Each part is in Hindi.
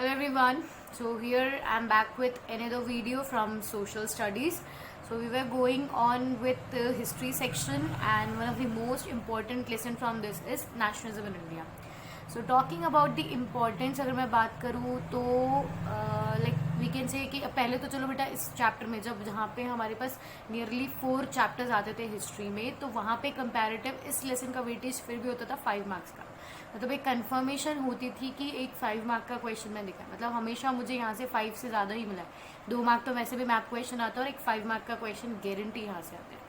Hello everyone. So here I'm back with another video from social studies. So we were going on with the history section, and one of the most important lesson from this is nationalism in India. So talking about the importance, अगर मैं बात करूँ तो लाइक वी कैन से कि पहले तो चलो बेटा इस चैप्टर में जहाँ पे हमारे पास नियरली 4 चैप्टर्स आते थे हिस्ट्री में, तो वहाँ पे कंपैरेटिव इस लेसन का वेटेज फिर भी होता था 5 मार्क्स का. मतलब एक कंफर्मेशन होती थी कि एक 5 मार्क का क्वेश्चन मैंने देखा, मतलब हमेशा मुझे यहाँ से 5 से ज़्यादा ही मिला है. 2 मार्क तो वैसे भी मैप क्वेश्चन आता है और एक 5 मार्क का क्वेश्चन गारंटी यहाँ से आते हैं.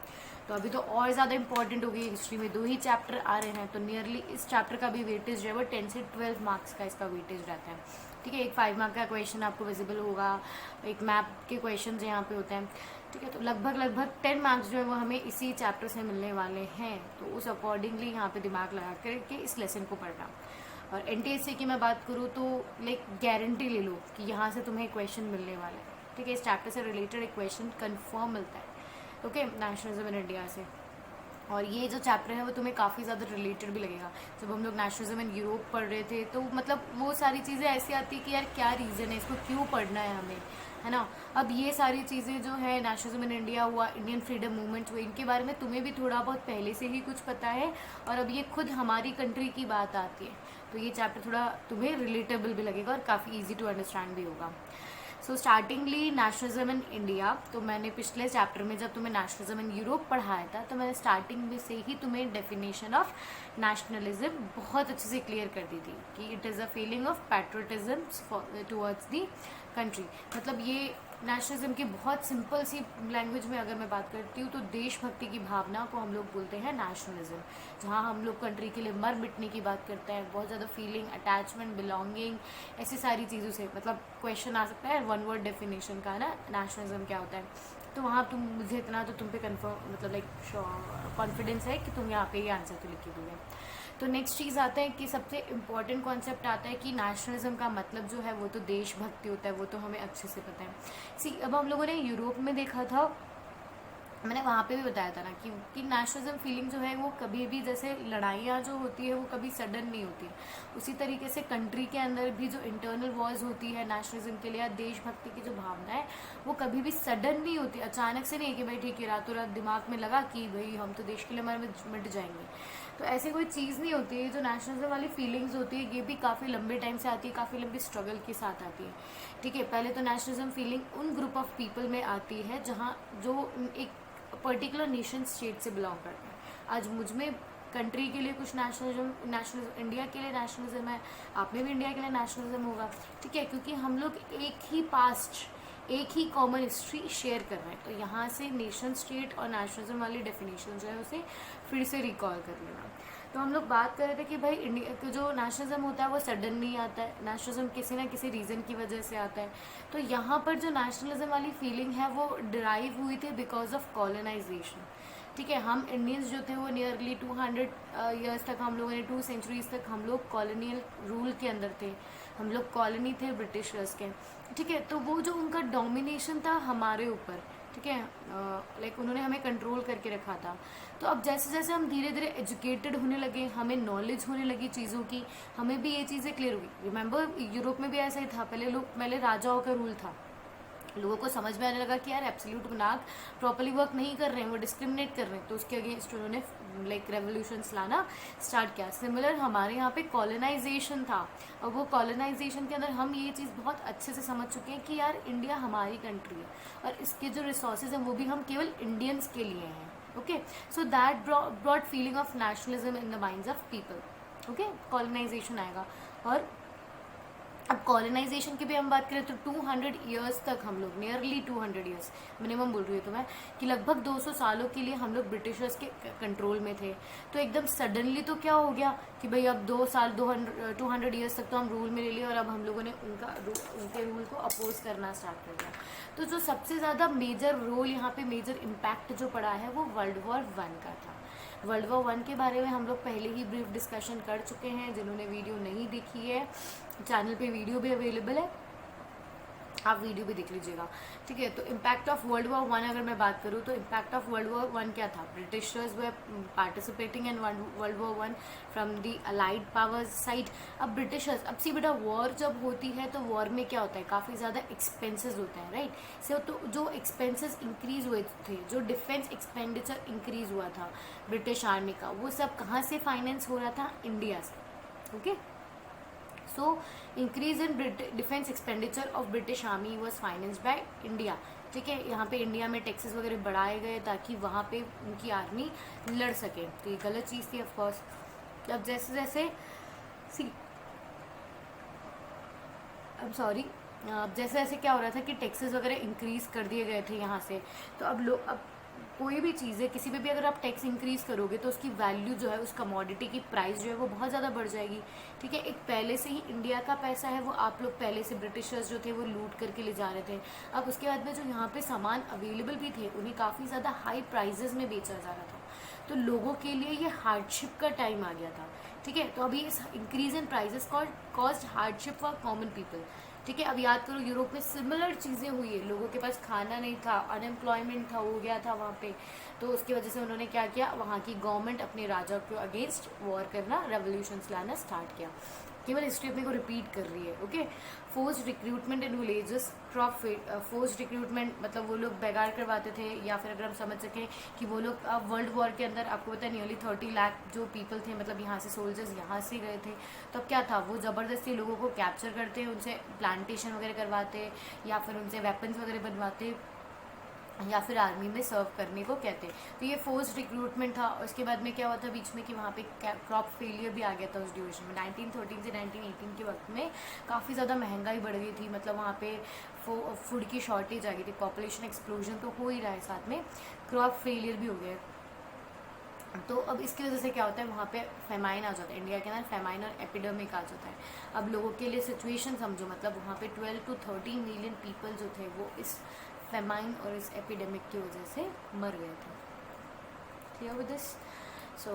तो अभी तो और ज़्यादा इंपॉर्टेंट हो गई हिस्ट्री में, 2 ही चैप्टर आ रहे हैं, तो नियरली इस चैप्टर का भी वेटेज जो है वो 10 से 12 मार्क्स का इसका वेटेज रहता है. ठीक है, एक 5 मार्क का क्वेश्चन आपको विजिबल होगा, एक मैप के क्वेश्चन यहाँ पे होते हैं. ठीक है, तो लगभग 10 मार्क्स जो है वो हमें इसी चैप्टर से मिलने वाले हैं. तो उस अकॉर्डिंगली यहाँ पे दिमाग लगा करके इस लेसन को पढ़ना. और एनटीएससी की मैं बात करूँ तो लाइक गारंटी ले लो कि यहाँ से तुम्हें क्वेश्चन मिलने वाला है. ठीक है, इस चैप्टर से रिलेटेड एक क्वेश्चन कंफर्म मिलता है. ओके, नेशनलिज्म इन इंडिया से. और ये जो चैप्टर है वो तुम्हें काफ़ी ज़्यादा रिलेटेड भी लगेगा. जब हम लोग नेशनलिज्म इन यूरोप पढ़ रहे थे तो मतलब वो सारी चीज़ें ऐसी आती कि यार क्या रीज़न है, इसको क्यों पढ़ना है हमें, है ना. अब ये सारी चीज़ें जो है नेशनलिज्म इन इंडिया हुआ, इंडियन फ्रीडम मूवमेंट हुए, इनके बारे में तुम्हें भी थोड़ा बहुत पहले से ही कुछ पता है. और अब ये खुद हमारी कंट्री की बात आती है, तो ये चैप्टर थोड़ा तुम्हें रिलेटेबल भी लगेगा और काफ़ी ईजी टू अंडरस्टैंड भी होगा. सो स्टार्टिंगली नेशनलिज्म इन इंडिया, तो मैंने पिछले चैप्टर में जब तुम्हें नेशनलिज्म इन यूरोप पढ़ाया था तो मैंने स्टार्टिंग में से ही तुम्हें डेफिनेशन ऑफ नेशनलिज्म बहुत अच्छे से क्लियर कर दी थी कि it is a feeling of patriotism towards the country. मतलब ये नेशनलिज्म की बहुत सिंपल सी लैंग्वेज में अगर मैं बात करती हूँ तो देशभक्ति की भावना को हम लोग बोलते हैं नेशनलिज्म. जहाँ हम लोग कंट्री के लिए मर मिटने की बात करते हैं, बहुत ज़्यादा फीलिंग, अटैचमेंट, बिलोंगिंग, ऐसी सारी चीज़ों से. मतलब क्वेश्चन आ सकता है 1 वर्ड डेफिनेशन का ना, नेशनलिज्म क्या होता है. तो वहाँ तुम मुझे इतना तो तुम पे कन्फर्म मतलब लाइक कॉन्फिडेंस है कि तुम यहाँ पे ये आंसर तो लिखे दोगे. तो नेक्स्ट चीज़ आता है कि सबसे इम्पॉर्टेंट कॉन्सेप्ट आता है कि नेशनलिज्म का मतलब जो है वो तो देशभक्ति होता है, वो तो हमें अच्छे से पता है. सी अब हम लोगों ने यूरोप में देखा था, मैंने वहाँ पे भी बताया था ना कि नेशनलिज्म फीलिंग जो है वो कभी भी, जैसे लड़ाइयाँ जो होती है वो कभी सडन नहीं होती. उसी तरीके से कंट्री के अंदर भी जो इंटरनल वॉर्स होती है नेशनलिज्म के लिए या देशभक्ति की जो भावना है वो कभी भी सडन नहीं होती, अचानक से नहीं है कि भाई ठीक है रातों रात दिमाग में लगा कि भाई हम तो देश के लिए मिट जाएंगे. तो ऐसी कोई चीज़ नहीं होती है. जो नेशनलिज्म वाली फीलिंग्स होती है ये भी काफ़ी लंबे टाइम से आती है, काफ़ी लंबी स्ट्रगल के साथ आती है. ठीक है, पहले तो नेशनलिज्म फीलिंग उन ग्रुप ऑफ पीपल में आती है जहाँ जो एक पर्टिकुलर नेशन स्टेट से बिलोंग करते हैं. आज मुझ में कंट्री के लिए कुछ नेशनलिज्म, इंडिया के लिए नेशनलिज्म है, आप में भी इंडिया के लिए नेशनलिज्म होगा. ठीक है, क्योंकि हम लोग एक ही पास्ट, एक ही कॉमन हिस्ट्री शेयर कर रहे हैं. तो यहाँ से नेशन स्टेट और नेशनलिज्म वाली डेफिनेशन जो है उसे फिर से रिकॉल कर लेना. तो हम लोग बात कर रहे थे कि भाई इंडिया जो नेशनलिज्म होता है वो सडन नहीं आता है, नेशनलिज्म किसी ना किसी रीज़न की वजह से आता है. तो यहाँ पर जो नेशनलिज्म वाली फीलिंग है वो डिराइव हुई थी बिकॉज ऑफ कॉलोनाइजेशन. ठीक है, हम इंडियंस जो थे वो नियरली 200 ईयर्स तक, हम लोगों ने 2 सेंचुरीज तक हम लोग कॉलोनियल रूल के अंदर थे, हम लोग कॉलोनी थे ब्रिटिशर्स के. ठीक है, तो वो जो उनका डोमिनेशन था हमारे ऊपर, ठीक है, लाइक उन्होंने हमें कंट्रोल करके रखा था. तो अब जैसे जैसे हम धीरे धीरे एजुकेटेड होने लगे, हमें नॉलेज होने लगी चीज़ों की, हमें भी ये चीज़ें क्लियर हुई. रिमेंबर यूरोप में भी ऐसा ही था, पहले राजाओं का रूल था. लोगों को समझ में आने लगा कि यार एब्सोल्यूट मोनार्क प्रॉपर्ली वर्क नहीं कर रहे हैं, वो डिस्क्रिमिनेट कर रहे हैं, तो उसके अगेंस्ट उन्होंने लाइक रेवोल्यूशंस लाना स्टार्ट किया. सिमिलर हमारे यहाँ पे कॉलोनाइजेशन था, और वो कॉलोनाइजेशन के अंदर हम ये चीज़ बहुत अच्छे से समझ चुके हैं कि यार इंडिया हमारी कंट्री है और इसके जो रिसोर्सेज हैं वो भी हम केवल इंडियंस के लिए हैं. Okay, so that broad feeling of nationalism in the minds of people. Okay, colonization आएगा. और अब कॉलोनाइजेशन की भी हम बात करें तो 200 ईयर्स तक हम लोग, नियरली 200 ईयर्स मिनिमम बोल रही हूँ तो मैं, कि लगभग 200 सालों के लिए हम लोग ब्रिटिशर्स के कंट्रोल में थे. तो एकदम सडनली तो क्या हो गया कि भाई अब 200 ईयर्स तक तो हम रूल में ले लिए और अब हम लोगों ने उनके रूल को अपोज करना स्टार्ट कर दिया. तो जो सबसे ज़्यादा मेजर रोल यहाँ पे, मेजर इम्पैक्ट जो पड़ा है वो वर्ल्ड वॉर 1 का था. वर्ल्ड वॉर 1 के बारे में हम लोग पहले ही ब्रीफ डिस्कशन कर चुके हैं. जिन्होंने वीडियो नहीं देखी है, चैनल पे वीडियो भी अवेलेबल है. आप वीडियो भी देख लीजिएगा, ठीक है। तो impact of world war one अगर मैं बात करूँ तो impact of world war one क्या था, Britishers way participating in world war one from the allied powers side. अब ब्रिटिशर्स, अब सी बेटा वॉर जब होती है तो वॉर में क्या होता है, काफ़ी ज़्यादा एक्सपेंसेस होते हैं, राइट। सो तो जो एक्सपेंसेस इंक्रीज हुए थे, जो डिफेंस एक्सपेंडिचर इंक्रीज हुआ था ब्रिटिश आर्मी का, वो सब कहाँ से फाइनेंस हो रहा था, इंडिया से, okay. So increase in defence expenditure of British army was financed by India, ठीक है। यहाँ पे इंडिया में टैक्सेस वगैरह बढ़ाए गए ताकि वहाँ पे उनकी आर्मी लड़ सके, तो ये गलत चीज़ थी ऑफकोर्स। अब जैसे जैसे सी अब सॉरी अब जैसे जैसे क्या हो रहा था कि टैक्सेस वगैरह इंक्रीज कर दिए गए थे यहाँ से, तो अब लोग, अब कोई भी चीज़ है, किसी पे भी अगर आप टैक्स इंक्रीज करोगे तो उसकी वैल्यू जो है, उस कमोडिटी की प्राइस जो है वो बहुत ज़्यादा बढ़ जाएगी, ठीक है। एक पहले से ही इंडिया का पैसा है, वो आप लोग पहले से ब्रिटिशर्स जो थे वो लूट करके ले जा रहे थे। अब उसके बाद में जो यहाँ पे सामान अवेलेबल भी थे उन्हें काफ़ी ज़्यादा हाई प्राइजेस में बेचा जा रहा था, तो लोगों के लिए ये हार्डशिप का टाइम आ गया था, ठीक है। तो अभी इस increase in prices caused hardship for common people, ठीक है। अब याद करो यूरोप में सिमिलर चीज़ें हुई है, लोगों के पास खाना नहीं था, अनएम्प्लॉयमेंट था, हो गया था वहाँ पे, तो उसकी वजह से उन्होंने क्या किया, वहाँ की गवर्नमेंट अपने राजा के अगेंस्ट वॉर करना, रेवोल्यूशंस लाना स्टार्ट किया। केवल हिस्ट्री अपने को रिपीट कर रही है, okay. Forced recruitment in villages, crop forced recruitment मतलब वो लोग बेगार करवाते थे, या फिर अगर हम समझ सकें कि वो लोग अब वर्ल्ड वॉर के अंदर आपको पता है नियरली 30 लाख जो पीपल थे, मतलब यहाँ से सोल्जर्स यहाँ से गए थे, तो अब क्या था, वो ज़बरदस्ती लोगों को कैप्चर करते, उनसे प्लांटेशन वगैरह करवाते, या फिर उनसे वेपन्स वगैरह बनवाते, या फिर आर्मी में सर्व करने को कहते। तो ये फोर्स रिक्रूटमेंट था। उसके बाद में क्या हुआ था बीच में कि वहाँ पे क्रॉप फेलियर भी आ गया था उस ड्यूरेशन में, 1913 से 1918 के वक्त में काफ़ी ज़्यादा महंगाई बढ़ गई थी, मतलब वहाँ पे फूड की शॉर्टेज आ गई थी, पॉपुलेशन एक्सप्लोजन तो हो ही रहा है, साथ में क्रॉप फेलियर भी हो गया। तो अब इसकी वजह से क्या होता है, वहाँ पे फेमाइन आ जाता है, इंडिया के अंदर फेमाइन और एपिडेमिक आ जाता है। अब लोगों के लिए सिचुएशन समझो, मतलब वहाँ पे 12 to 13 मिलियन पीपल जो थे वो इस फेमाइन और इस एपिडेमिक की वजह से मर गए थे। Clear with this? सो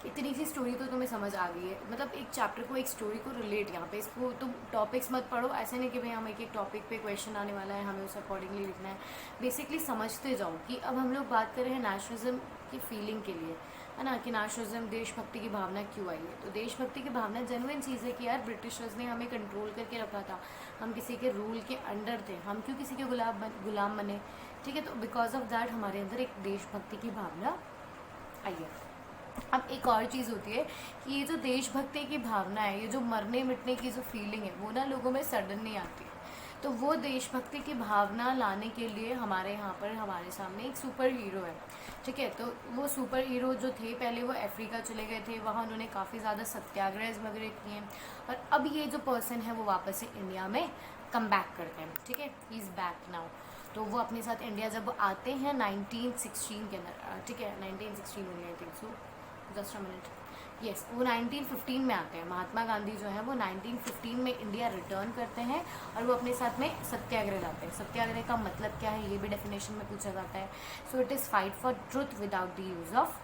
इतनी सी स्टोरी तो तुम्हें समझ आ गई है, मतलब एक चैप्टर को, एक स्टोरी को रिलेट, यहाँ पे इसको तुम टॉपिक्स मत पढ़ो, ऐसे नहीं कि भाई हम एक एक टॉपिक पे क्वेश्चन आने वाला है हमें उस अकॉर्डिंगली लिखना है, बेसिकली समझते जाओ कि अब हम लोग बात कर रहे हैं नेशनलिज्म की फीलिंग के लिए, है ना, कि नेशनलिज्म, देशभक्ति की भावना क्यों आई है। तो देशभक्ति की भावना जेन्युइन चीज़ है कि यार ब्रिटिशर्स ने हमें कंट्रोल करके रखा था, हम किसी के रूल के अंडर थे, हम क्यों किसी के गुलाम बने, ठीक है। तो बिकॉज ऑफ दैट हमारे अंदर एक देशभक्ति की भावना आई है। अब एक और चीज़ होती है कि ये जो देशभक्ति की भावना है, ये जो मरने मिटने की जो फीलिंग है, वो ना लोगों में सडन नहीं आती है। तो वो देशभक्ति की भावना लाने के लिए हमारे यहाँ पर हमारे सामने एक सुपर हीरो है, ठीक है। तो वो सुपर हीरो जो थे, पहले वो अफ्रीका चले गए थे, वहाँ उन्होंने काफ़ी ज़्यादा सत्याग्रह वगैरह किए, और अब ये जो पर्सन है वो वापस से इंडिया में कम बैक करते हैं, ठीक है, ही इज़ बैक नाउ। तो वो अपने साथ इंडिया जब आते हैं 1916 के अंदर, ठीक है, 1916 में, I think so, just a minute, yes, वो 1915 में आते हैं। महात्मा गांधी जो है वो 1915 में इंडिया रिटर्न करते हैं और वो अपने साथ में सत्याग्रह लाते हैं। सत्याग्रह का मतलब क्या है ये भी डेफिनेशन में पूछा जाता है। So it is fight for truth without the use of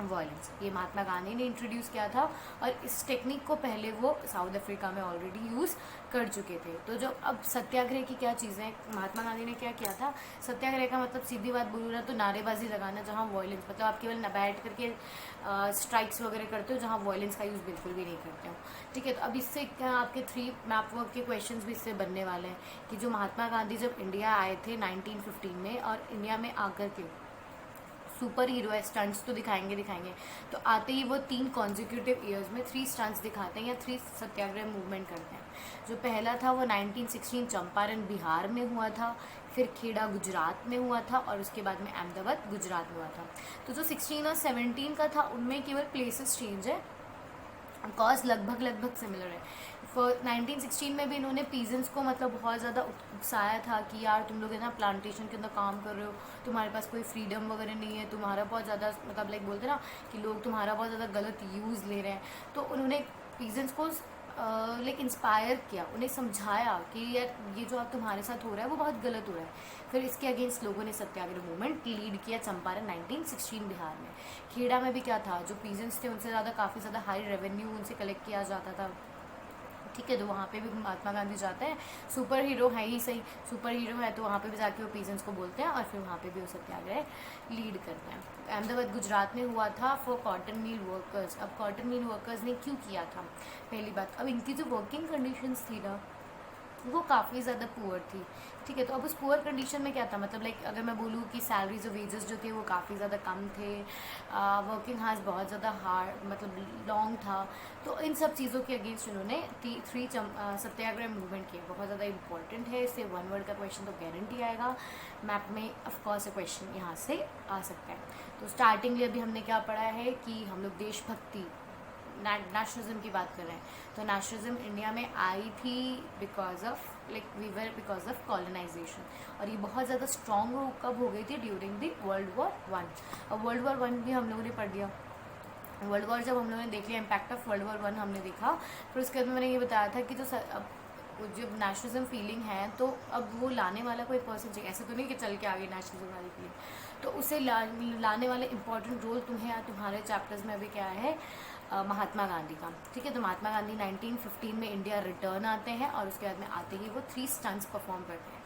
violence. ये महात्मा गांधी ने इंट्रोड्यूस किया था और इस टेक्निक को पहले वो साउथ अफ्रीका में ऑलरेडी यूज़ कर चुके थे। तो जो अब सत्याग्रह की क्या चीज़ें, महात्मा गांधी ने क्या किया था, सत्याग्रह का मतलब सीधी बात बोलूँ ना तो नारेबाजी लगाना, जहाँ वॉयलेंस, मतलब आप केवल बैठ करके स्ट्राइक्स वगैरह करते हो, जहाँ वॉयलेंस का यूज़ बिल्कुल भी नहीं करते हो, ठीक है। तो अब इससे क्या आपके 3 मैप वर्क के क्वेश्चन भी इससे बनने वाले हैं कि जो महात्मा गांधी जब इंडिया आए थे 1915 में, और इंडिया में आकर के सुपर हीरो है, स्टंट्स तो दिखाएंगे, तो आते ही वो 3 कॉन्जिक्यूटिव ईयर्स में 3 स्टंट्स दिखाते हैं या 3 सत्याग्रह मूवमेंट करते हैं। जो पहला था वो 1916 चंपारण बिहार में हुआ था, फिर खेड़ा गुजरात में हुआ था, और उसके बाद में अहमदाबाद गुजरात में हुआ था। तो जो 16 और 17 का था उनमें केवल प्लेसेस चेंज है, कॉज लगभग सिमिलर है। फॉर 1916 में भी इन्होंने पीजेंट्स को मतलब बहुत ज़्यादा उकसाया था कि यार तुम लोग है ना प्लांटेशन के अंदर काम कर रहे हो, तुम्हारे पास कोई फ्रीडम वगैरह नहीं है, तुम्हारा बहुत ज़्यादा मतलब लाइक बोलते ना कि लोग तुम्हारा बहुत ज़्यादा गलत यूज़ ले रहे हैं। तो उन्होंने पीजेंट्स को लाइक इंस्पायर किया, उन्हें समझाया कि यार ये जो अब तुम्हारे साथ हो रहा है वो बहुत गलत हो रहा है। फिर इसके अगेंस्ट लोगों ने सत्याग्रह मूवमेंट लीड किया चंपारण 1916 बिहार में। खेड़ा में भी क्या था, जो पीजेंट्स थे उनसे ज़्यादा काफ़ी ज़्यादा हाई रेवेन्यू उनसे कलेक्ट किया जाता था, ठीक है। तो वहाँ पे भी महात्मा गांधी जाते हैं, सुपर हीरो है ही सही, सुपर हीरो है तो वहाँ पे भी जाके वो पीजेंट्स को बोलते हैं और फिर वहाँ पे भी वो सत्याग्रह लीड करते हैं। अहमदाबाद गुजरात में हुआ था फॉर कॉटन मिल वर्कर्स। अब कॉटन मिल वर्कर्स ने क्यों किया था, पहली बात, अब इनकी जो वर्किंग कंडीशंस थी ना वो काफ़ी ज़्यादा पुअर थी, ठीक है। तो अब उस पुअर कंडीशन में क्या था, मतलब लाइक अगर मैं बोलूँ कि सैलरीज और वेजेस जो थे वो काफ़ी ज़्यादा कम थे, वर्किंग हार्स बहुत ज़्यादा हार्ड मतलब लॉन्ग था, तो इन सब चीज़ों के अगेंस्ट उन्होंने थ्री सत्याग्रह मूवमेंट किया। बहुत ज़्यादा इंपॉर्टेंट है, इससे 1 वर्ड का क्वेश्चन तो गारंटी आएगा मैप में, ऑफकोर्स क्वेश्चन यहाँ से आ सकता है। तो स्टार्टिंगली अभी हमने क्या पढ़ा है कि हम लोग देशभक्ति नेशनलिज्म की बात कर रहे हैं, तो नेशनलिज्म इंडिया में आई थी because of because of colonization, और ये बहुत ज़्यादा स्ट्रॉन्ग कब हो गई थी, ड्यूरिंग द वर्ल्ड वॉर 1। अब वर्ल्ड वॉर 1 भी हम लोगों ने पढ़ दिया, वर्ल्ड वॉर जब हम लोगों ने देख लिया, इम्पैक्ट ऑफ वर्ल्ड वॉर 1 हमने देखा, फिर उसके बाद मैंने ये बताया था कि जो नेशनलिज्म फीलिंग है तो अब वो लाने वाला कोई पर्सन चाहिए, ऐसा तो नहीं कि चल के आ गई नेशनलिज्म वाली फीलिंग, तो उसे लाने वाले इंपॉर्टेंट रोल तुम्हें या तुम्हारे चैप्टर्स में अभी क्या है, महात्मा गांधी का, ठीक है। तो महात्मा गांधी 1915 में इंडिया रिटर्न आते हैं और उसके बाद में आते ही वो 3 स्टंट्स परफॉर्म करते हैं,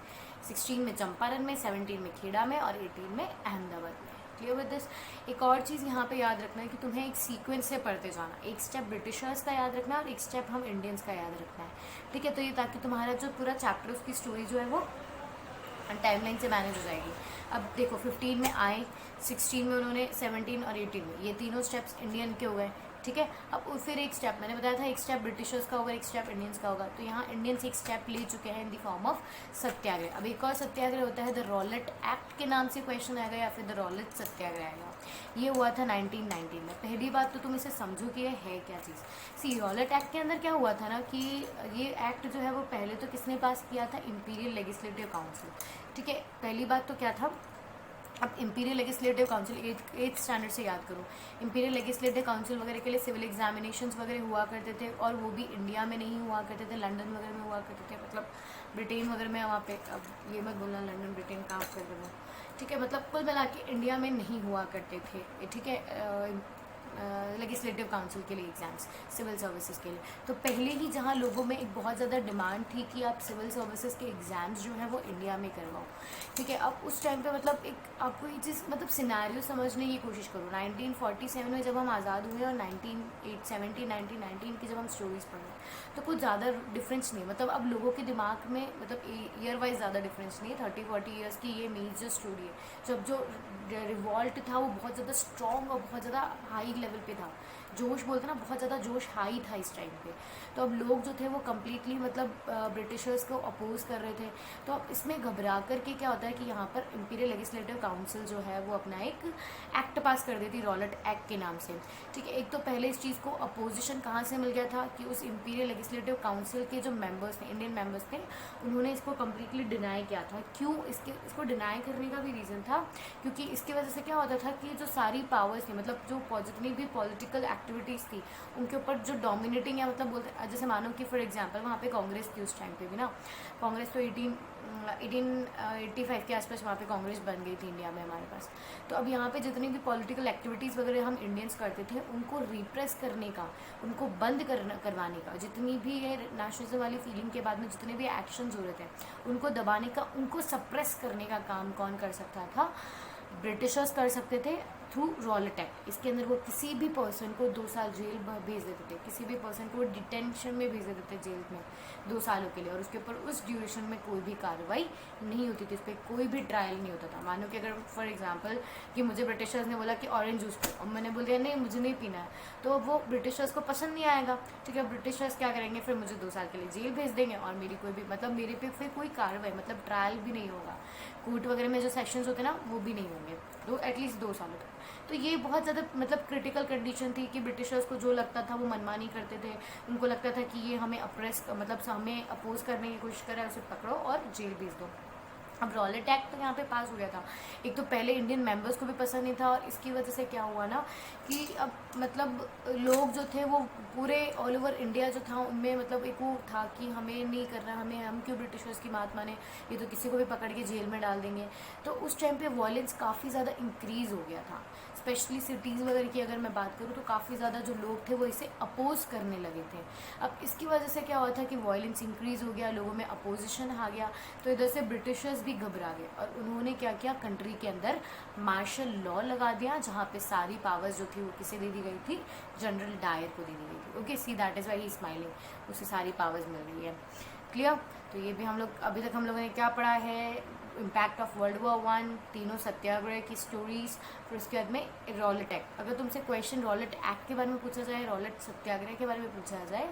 16 में चंपारण में, 17 में खेड़ा में और 18 में अहमदाबाद में। Clear with this. एक और चीज़ यहाँ पे याद रखना है कि तुम्हें एक सीक्वेंस से पढ़ते जाना, एक स्टेप ब्रिटिशर्स का याद रखना है और एक स्टेप हम इंडियंस का याद रखना है, ठीक है। तो ये ताकि तुम्हारा जो पूरा चैप्टर उसकी स्टोरी जो है वो टाइमलाइन से मैनेज हो जाएगी। अब देखो 15 में आए, 16 में उन्होंने, 17 और 18 में, ये तीनों स्टेप्स इंडियन के हो गए, ठीक है। अब फिर एक स्टेप मैंने बताया था, एक स्टेप ब्रिटिशर्स का होगा, एक स्टेप इंडियंस का होगा, तो यहाँ इंडियंस एक स्टेप ले चुके हैं इन द फॉर्म ऑफ सत्याग्रह। अब एक और सत्याग्रह होता है द रॉलेट एक्ट के नाम से क्वेश्चन आएगा या फिर द रॉलेट सत्याग्रह आएगा, ये हुआ था 1919 में। पहली बात तो तुम इसे समझो कि ये है क्या चीज़। सी रॉलेट एक्ट के अंदर क्या हुआ था ना कि ये एक्ट जो है वो पहले तो किसने पास किया था, इंपीरियल लेजिस्लेटिव काउंसिल, ठीक है। पहली बात तो क्या था, अब imperial legislative council 8th standard से याद करो, इंपीरियल लेजिस्लेटिव काउंसिल वगैरह के लिए सिविल एग्जामिनेशंस वगैरह हुआ करते थे, और वो भी इंडिया में नहीं हुआ करते थे, लंदन वगैरह में हुआ करते थे, मतलब ब्रिटेन वगैरह में, वहाँ पे अब ये मत बोलना लंदन ब्रिटेन कहाँ कर रहे हो, ठीक है। मतलब कुल मिला के इंडिया में नहीं हुआ करते थे, ठीक है, लेजिस्लेटिव काउंसिल के लिए एग्ज़ाम्स सिविल सर्विसेज के लिए। तो पहले ही जहाँ लोगों में एक बहुत ज़्यादा डिमांड थी कि आप सिविल सर्विसेज के एग्ज़ाम्स जो हैं वो इंडिया में करवाओ, ठीक है। अब उस टाइम पे मतलब एक आपको ये चीज़ मतलब सिनेरियो समझने की कोशिश करो। 1947 में जब हम आज़ाद हुए और 1919 की जब हम स्टोरीज़ पढ़ रहे हैं तो कुछ ज़्यादा डिफरेंस नहीं है, मतलब अब लोगों के दिमाग में मतलब ईयर वाइज ज़्यादा डिफरेंस नहीं है। 30-40 ईयर्स की ये मेजर स्टोरी है। जब जो रिवॉल्ट था वो बहुत ज़्यादा स्ट्रॉन्ग और बहुत ज़्यादा हाई लेवल पे था, जोश बोलते ना, बहुत ज़्यादा जोश हाई था इस टाइम पे। तो अब लोग जो थे वो कम्प्लीटली मतलब ब्रिटिशर्स को अपोज कर रहे थे। तो अब इसमें घबरा करके क्या होता है कि यहाँ पर इंपीरियल लेजिस्लेटिव काउंसिल जो है वो अपना एक एक्ट पास कर देती, रॉलेट एक्ट के नाम से, ठीक है। एक तो पहले इस चीज़ को अपोजिशन कहाँ से मिल गया था कि उस इंपीरियल लेजिस्लेटिव काउंसिल के जो मेंबर्स थे, इंडियन मेंबर्स थे, उन्होंने इसको कम्प्लीटली डिनाई किया था। क्यों? इसको डिनाई करने का भी रीज़न था क्योंकि इसकी वजह से क्या होता था कि जो सारी पावर्स थी, मतलब जो जितनी भी पॉलिटिकल एक्टिविटीज़ थी उनके ऊपर जो डोमिनेटिंग है, मतलब बोलते जैसे मानो कि फॉर एग्जांपल वहाँ पे कांग्रेस थी उस टाइम पे भी ना, कांग्रेस तो 1885 के आसपास वहाँ पे कांग्रेस बन गई थी इंडिया में हमारे पास। तो अब यहाँ पे जितनी भी पॉलिटिकल एक्टिविटीज़ वगैरह हम इंडियंस करते थे उनको रिप्रेस करने का, उनको बंद करवाने का, जितनी भी ये नेशनलिज्म वाली फीलिंग के बाद में जितने भी एक्शंस हो रहे थे उनको दबाने का, उनको सप्रेस करने का काम कौन कर सकता था? ब्रिटिशर्स कर सकते थे थ्रू रॉलेट एक्ट। इसके अंदर वो किसी भी पर्सन को 2 साल जेल भेज देते थे, किसी भी पर्सन को डिटेंशन में भेज देते थे जेल में 2 सालों के लिए, और उसके ऊपर उस ड्यूरेशन में कोई भी कार्रवाई नहीं होती थी, उस पर कोई भी ट्रायल नहीं होता था। मानो कि अगर फॉर एग्जांपल कि मुझे ब्रिटिशर्स ने बोला कि ऑरेंज जूस पी और मैंने बोल दिया नहीं मुझे नहीं पीना है, तो वो ब्रिटिशर्स को पसंद नहीं आएगा, ठीक है। ब्रिटिशर्स क्या करेंगे, फिर मुझे 2 साल के लिए जेल भेज देंगे और मेरी कोई भी मतलब मेरे पे फिर कोई कार्रवाई मतलब ट्रायल भी नहीं होगा, कोर्ट वगैरह में जो सेक्शंस होते हैं ना वो भी नहीं होंगे, तो एटलीस्ट 2 सालों तक। तो ये बहुत ज़्यादा मतलब क्रिटिकल कंडीशन थी कि ब्रिटिशर्स को जो लगता था वो मनमानी करते थे, उनको लगता था कि ये हमें अप्रेस मतलब हमें अपोज करने की कोशिश कर रहा है, उसे पकड़ो और जेल भेज दो। अब रॉलेट एक्ट तो यहाँ पे पास हो गया था, एक तो पहले इंडियन मेंबर्स को भी पसंद नहीं था और इसकी वजह से क्या हुआ ना कि अब मतलब लोग जो थे वो पूरे ऑल ओवर इंडिया जो था उनमें मतलब एक वो था कि हमें नहीं करना, हम क्यों ब्रिटिशर्स की बात माने, ये तो किसी को भी पकड़ के जेल में डाल देंगे। तो उस टाइम पे वॉयलेंस काफ़ी ज़्यादा इंक्रीज़ हो गया था, स्पेशली सिटीज़ वगैरह की अगर मैं बात करूँ तो काफ़ी ज़्यादा जो लोग थे वो इसे अपोज करने लगे थे। अब इसकी वजह से क्या हुआ था कि वॉयलेंस इंक्रीज़ हो गया, लोगों में अपोजिशन आ गया, तो इधर से ब्रिटिशर्स भी घबरा गए और उन्होंने क्या किया, कंट्री के अंदर मार्शल लॉ लगा दिया, जहाँ पे सारी पावर्स जो थी वो किसे दे दी गई थी, जनरल डायर को दे दी गई थी। Okay, see that is why he smiling, उसे सारी पावर्स मिल रही है। क्लियर? तो ये भी हम लोग अभी तक हम लोगों ने क्या पढ़ा है, इम्पैक्ट ऑफ वर्ल्ड वॉर 1, तीनों सत्याग्रह की स्टोरीज, फिर उसके बाद में रॉलेट एक्ट। अगर तुमसे क्वेश्चन रॉलेट एक्ट के बारे में पूछा जाए, रॉलेट सत्याग्रह के बारे में पूछा जाए,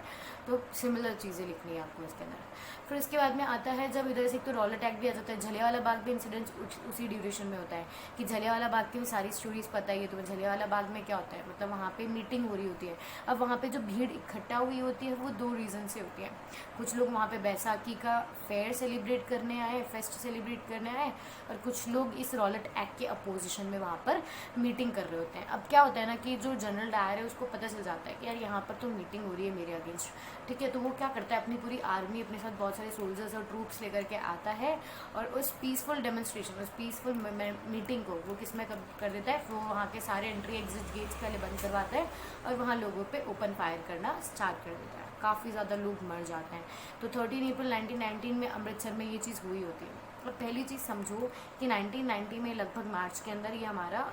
तो सिमिलर चीज़ें लिखनी है आपको इसके अंदर। फिर इसके बाद में आता है, जब इधर से एक तो रॉलेट एक्ट भी आ जाता है, जलियांवाला बाग भी इंसिडेंट उसी ड्यूरेशन में होता है कि जलियांवाला बाग की भी सारी स्टोरीज पता ही है तुम्हें। जलियांवाला बाग में क्या होता है, मतलब वहाँ पे मीटिंग हो रही होती है। अब वहाँ पे जो भीड़ इकट्ठा हुई होती है वो 2 रीज़न से होती है। कुछ लोग वहाँ पे बैसाखी का फेयर सेलिब्रेट करने आए, फेस्ट सेलिब्रेट करने आए, और कुछ लोग इस रॉलेट एक्ट के अपोजिशन में वहाँ पर मीटिंग कर रहे होते हैं। अब क्या होता है ना कि जो जनरल डायर है उसको पता चल जाता है कि यार यहाँ पर तो मीटिंग हो रही है मेरे अगेंस्ट, ठीक है। तो वो क्या करता है, अपनी पूरी आर्मी, अपने साथ बहुत सारे सोल्जर्स और ट्रूप्स लेकर के आता है और उस पीसफुल डेमोन्स्ट्रेशन, उस पीसफुल मीटिंग को वो किस में कर देता है, वो वहाँ के सारे एंट्री एग्जिट गेट्स पहले बंद करवाता है और वहाँ लोगों पे ओपन फायर करना स्टार्ट कर देता है। काफ़ी ज़्यादा लोग मर जाते हैं। तो 13 अप्रैल 1919 में अमृतसर में ये चीज़ हुई होती है। और पहली चीज़ समझो कि 1990 में लगभग मार्च के अंदर ये हमारा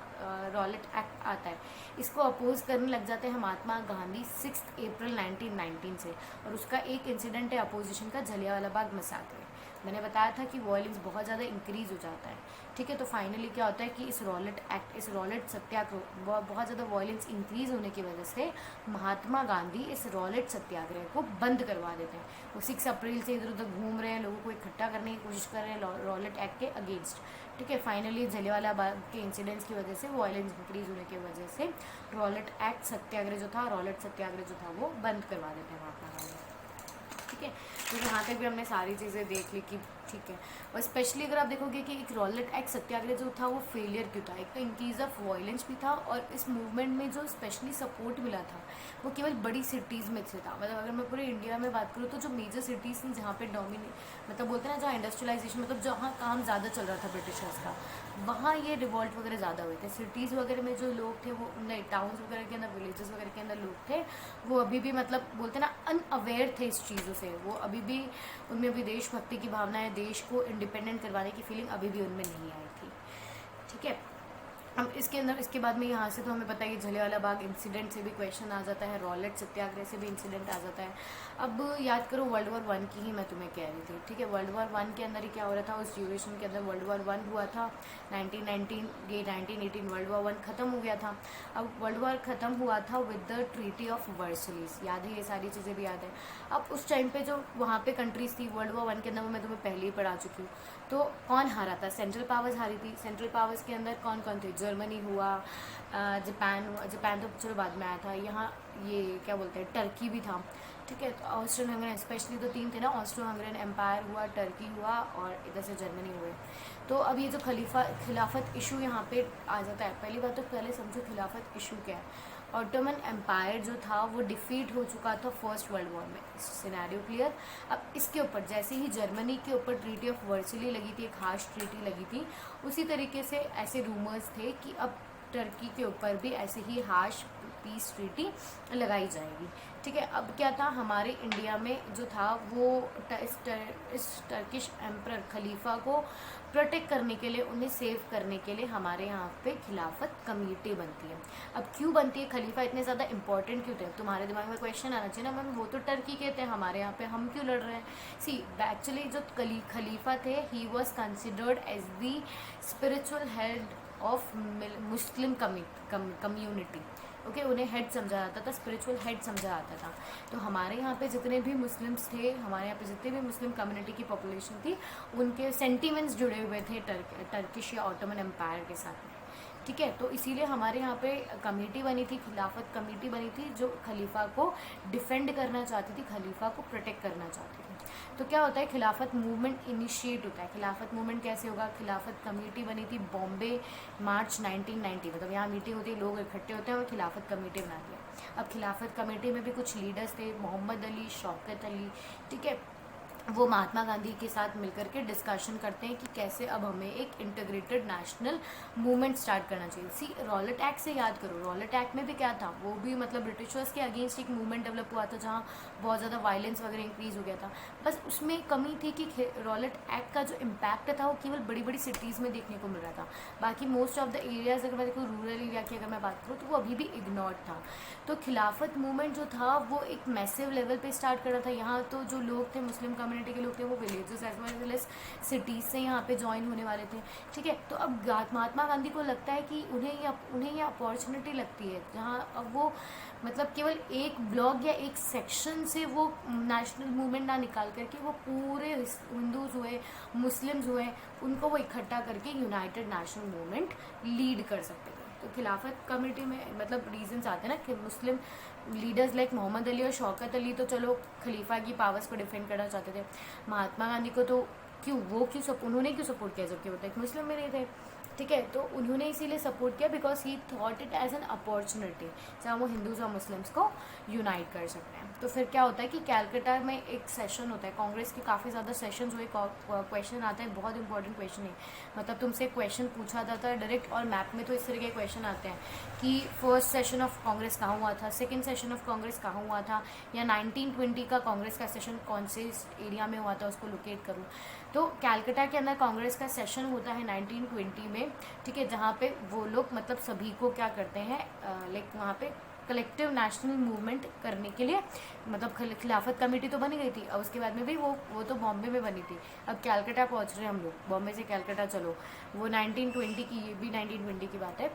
रॉलेट एक्ट आता है। इसको अपोज करने लग जाते हैं महात्मा गांधी 6 अप्रैल 1919 से, और उसका एक इंसिडेंट है अपोजिशन का, जलियांवाला बाग मैसाकर। मैंने बताया था कि वॉयलेंस बहुत ज़्यादा इंक्रीज़ हो जाता है, ठीक है। तो फाइनली क्या होता है कि इस रॉलेट एक्ट, इस रॉलेट सत्याग्रह, बहुत ज़्यादा वॉयलेंस इंक्रीज़ होने की वजह से महात्मा गांधी इस रॉलेट सत्याग्रह को बंद करवा देते हैं। वो 6 अप्रैल से इधर उधर घूम रहे हैं, लोगों को इकट्ठा करने की कोशिश कर रहे हैं रॉलेट एक्ट के अगेंस्ट, ठीक है। फाइनली जलियांवाला बाग के इंसिडेंट्स की वजह से, वॉयलेंस इंक्रीज़ होने की वजह से रॉलेट एक्ट सत्याग्रह जो था, रॉलेट सत्याग्रह जो था वो बंद करवा देते हैं महात्मा गांधी, ठीक है। तो यहाँ तक भी हमने सारी चीज़ें देख ली कि ठीक है। और स्पेशली अगर आप देखोगे कि एक रॉलेट एक्ट सत्याग्रह जो था वो फेलियर क्यों था, एक तो इंक्रीज ऑफ वॉयलेंस भी था, और इस मूवमेंट में जो स्पेशली सपोर्ट मिला था वो केवल बड़ी सिटीज़ में से था। मतलब अगर मैं पूरे इंडिया में बात करूँ तो जो मेजर सिटीज़ थी जहाँ पे मतलब बोलते हैं ना, जहाँ इंडस्ट्रियलाइजेशन, मतलब जहाँ काम ज़्यादा चल रहा था ब्रिटिशर्स का, वहाँ ये रिवॉल्ट वगैरह ज़्यादा हुए थे। सिटीज़ वगैरह में जो लोग थे वो, नहीं, टाउन्स वगैरह के अंदर, विलेजेस वगैरह के अंदर लोग थे, वो अभी भी मतलब बोलते हैं ना अनअवेयर थे इस चीज़ों से। वो अभी भी, उनमें अभी देशभक्ति की भावना है, देश को इंडिपेंडेंट करवाने की फीलिंग अभी भी उनमें नहीं आई थी, ठीक है। अब इसके अंदर, इसके बाद में यहाँ से तो हमें पता है कि जलियांवाला बाग इंसिडेंट से भी क्वेश्चन आ जाता है, रॉलेट सत्याग्रह से भी इंसिडेंट आ जाता है। अब याद करो वर्ल्ड वॉर 1 की ही मैं तुम्हें कह रही थी, ठीक है। वर्ल्ड वॉर 1 के अंदर ही क्या हो रहा था, उस ड्यूरेशन के अंदर वर्ल्ड वॉर 1 हुआ था 1919, ये 1918 वर्ल्ड वॉर 1 ख़त्म हो गया था। अब वर्ल्ड वॉर ख़त्म हुआ था विद द ट्रीटी ऑफ वर्सलीज, याद है, ये सारी चीज़ें भी याद है। अब उस टाइम पे जो वहाँ पे कंट्रीज़ थी वर्ल्ड वॉर 1 के अंदर, वो मैं तुम्हें पहले ही पढ़ा चुकी हूँ। तो कौन हारा था, सेंट्रल पावर्स हारी थी। सेंट्रल पावर्स के अंदर कौन कौन थे, जर्मनी हुआ, जापान हुआ, जापान तो चलो बाद में आया था, यहाँ ये क्या बोलते हैं, टर्की भी था, ठीक है। तो ऑस्ट्रियन हंगेरियन, स्पेशली तो 3 थे ना, ऑस्ट्रो हंगेरियन एम्पायर हुआ, टर्की हुआ, और इधर से जर्मनी हुए। तो अब ये जो खिलाफत इशू यहाँ पे आ जाता है। पहली बात तो पहले समझो खिलाफत इशू क्या है। ऑटोमन एम्पायर जो था वो डिफीट हो चुका था फर्स्ट वर्ल्ड वॉर में, सिनेरियो क्लियर। अब इसके ऊपर जैसे ही जर्मनी के ऊपर ट्रीटी ऑफ वर्सली लगी थी, एक हार्श ट्रीटी लगी थी, उसी तरीके से ऐसे रूमर्स थे कि अब टर्की के ऊपर भी ऐसे ही हार्श पीस ट्रीटी लगाई जाएगी, ठीक है। अब क्या था, हमारे इंडिया में जो था वो इस टर्किश एम्परर खलीफा को प्रोटेक्ट करने के लिए, उन्हें सेव करने के लिए हमारे यहाँ पे खिलाफत कमेटी बनती है। अब क्यों बनती है, खलीफा इतने ज़्यादा इंपॉर्टेंट क्यों थे, तुम्हारे दिमाग में क्वेश्चन आना चाहिए ना, मैम वो तो टर्की के थे, हमारे यहाँ पे हम क्यों लड़ रहे हैं। सी एक्चुअली जो खलीफा थे, he was considered as the spiritual head of Muslim community, okay. उन्हें हेड समझा जाता था, स्पिरिचुअल हेड समझा जाता था। तो हमारे यहाँ पे जितने भी मुस्लिम्स थे, हमारे यहाँ पे जितने भी मुस्लिम कम्युनिटी की पॉपुलेशन थी, उनके सेंटिमेंट्स जुड़े हुए थे टर्किश या ऑटोमन एम्पायर के साथ में, ठीक है। तो इसीलिए हमारे यहाँ पे कमेटी बनी थी, खिलाफत कमेटी बनी थी, जो खलीफा को डिफेंड करना चाहती थी, खलीफा को प्रोटेक्ट करना चाहती थी। तो क्या होता है, खिलाफत मूवमेंट इनिशिएट होता है। खिलाफत मूवमेंट कैसे होगा, खिलाफत कमेटी बनी थी बॉम्बे मार्च 1990, मतलब यहाँ मीटिंग होती है, लोग इकट्ठे होते हैं और खिलाफत कमेटी बनाती है। अब खिलाफत कमेटी में भी कुछ लीडर्स थे, मोहम्मद अली, शौकत अली, ठीक है, वो महात्मा गांधी के साथ मिलकर के डिस्कशन करते हैं कि कैसे अब हमें एक इंटीग्रेटेड नेशनल मूवमेंट स्टार्ट करना चाहिए। सी रॉलेट एक्ट से याद करो, रॉलेट एक्ट में भी क्या था, वो भी मतलब ब्रिटिशर्स के अगेंस्ट एक मूवमेंट डेवलप हुआ था, जहाँ बहुत ज़्यादा वायलेंस वगैरह इंक्रीज हो गया था। बस उसमें कमी थी कि रॉलेट एक्ट का जो इम्पैक्ट था वो केवल बड़ी बड़ी सिटीज़ में देखने को मिल रहा था। बाकी मोस्ट ऑफ द एरियाज़, अगर मैं देखूँ रूरल एरिया की अगर मैं बात करूँ, तो वो अभी भी इग्नोर्ड था। तो खिलाफत मूवमेंट जो था वो एक मैसिव लेवल पे स्टार्ट कर रहा था। यहाँ तो जो लोग थे, मुस्लिम कम्युनिटी के लोग थे, वो villages as well as cities से यहाँ पे ज्वाइन होने वाले थे, ठीक है। तो अब महात्मा गांधी को लगता है कि उन्हें ये अपॉर्चुनिटी लगती है, जहाँ अब वो मतलब केवल एक ब्लॉक या एक सेक्शन से वो नेशनल मूवमेंट ना निकाल करके वो पूरे हिंदूज हुए, मुस्लिम्स हुए, उनको वो इकट्ठा करके यूनाइटेड नेशनल मूवमेंट लीड कर सकते थे। तो खिलाफत कमेटी में मतलब रीजंस आते हैं ना कि Muslim leaders like Mohammad Ali और शौकत अली तो चलो खलीफा की पावर्स को डिफेंड करना चाहते थे। महात्मा गांधी को तो उन्होंने क्यों सपोर्ट किया, जबकि वो तो एक मुस्लिम में नहीं थे, ठीक है। तो उन्होंने इसीलिए सपोर्ट किया because he thought it as an opportunity, जहाँ वो हिंदूज और मुस्लिम्स को यूनाइट कर सकते हैं। तो फिर क्या होता है कि कैलकाटा में एक सेशन होता है, कांग्रेस के काफ़ी ज़्यादा सेशंस हुए, क्वेश्चन आता है, बहुत इंपॉर्टेंट क्वेश्चन है, मतलब तुमसे क्वेश्चन पूछा जाता है डायरेक्ट, और मैप में तो इस तरह के क्वेश्चन आते हैं कि फर्स्ट सेशन ऑफ कांग्रेस कहाँ हुआ था, सेकेंड सेशन ऑफ कांग्रेस कहाँ हुआ था, या 1920 का कांग्रेस का सेशन कौन से एरिया में हुआ था, उसको लोकेट करूँ। तो कैलकाटा के अंदर कांग्रेस का सेशन होता है 1920 में, ठीक है, जहाँ पे वो लोग मतलब सभी को क्या करते हैं, लाइक वहाँ पे कलेक्टिव नेशनल मूवमेंट करने के लिए, मतलब खिलाफत कमेटी तो बनी गई थी, अब उसके बाद में भी वो तो बॉम्बे में बनी थी, अब कैलकाटा पहुँच रहे हैं हम लोग, बॉम्बे से कैलकाटा चलो, वो 1920 की, ये भी 1920 की बात है।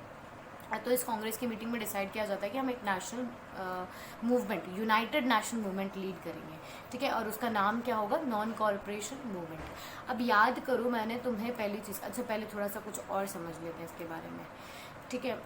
तो इस कांग्रेस की मीटिंग में डिसाइड किया जाता है कि हम एक national movement, United national movement lead करेंगे, ठीक है, और उसका नाम क्या होगा, नॉन कॉरपोरेशन मूवमेंट। अब याद करो मैंने तुम्हें पहली चीज़, अच्छा पहले थोड़ा सा कुछ और समझ लेते हैं इसके बारे में, ठीक है।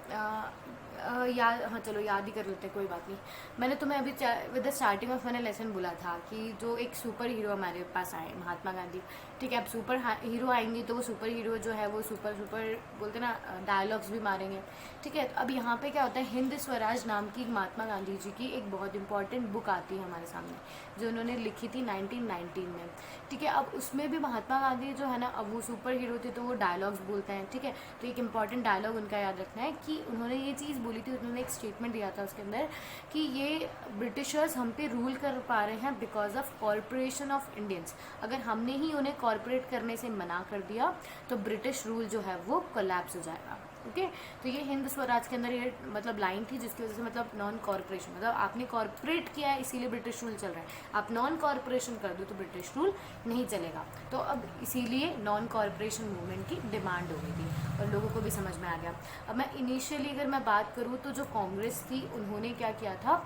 याद, हाँ चलो याद ही कर लेते हैं, कोई बात नहीं। मैंने तुम्हें अभी विद द स्टार्टिंग ऑफ मैंने लेसन बोला था कि जो एक सुपर हीरो हमारे पास आए, महात्मा गांधी, ठीक है। अब सुपर हीरो आएंगे तो वो सुपर हीरो जो है वो सुपर बोलते ना, डायलॉग्स भी मारेंगे, ठीक है। तो अब यहाँ पे क्या होता है, हिंद स्वराज नाम की महात्मा गांधी जी की एक बहुत इंपॉर्टेंट बुक आती है हमारे सामने, जो उन्होंने लिखी थी 1919 में, ठीक है। अब उसमें भी महात्मा गांधी जो है ना, अब वो सुपर हीरो थे तो वो डायलॉग्स बोलते हैं, ठीक है। तो एक इंपॉर्टेंट डायलॉग उनका याद रखना है कि उन्होंने ये चीज़ बोली थी, उन्होंने एक स्टेटमेंट दिया था उसके अंदर कि ये ब्रिटिशर्स हम पे रूल कर पा रहे हैं because of corporation of Indians. अगर हमने ही उन्हें कॉरपोरेट करने से मना कर दिया तो ब्रिटिश रूल जो है वो कोलैप्स हो जाएगा, ओके। तो ये हिंद स्वराज के अंदर ये मतलब लाइन थी, जिसकी वजह से मतलब नॉन कॉरपोरेशन, मतलब आपने कॉरपोरेट किया है इसीलिए ब्रिटिश रूल चल रहा है, आप नॉन कॉरपोरेशन कर दो तो ब्रिटिश रूल नहीं चलेगा। तो अब इसीलिए नॉन कॉरपोरेशन मूवमेंट की डिमांड हो गई थी और लोगों को भी समझ में आ गया। अब मैं इनिशियली अगर मैं बात करूँ तो जो कांग्रेस थी उन्होंने क्या किया था,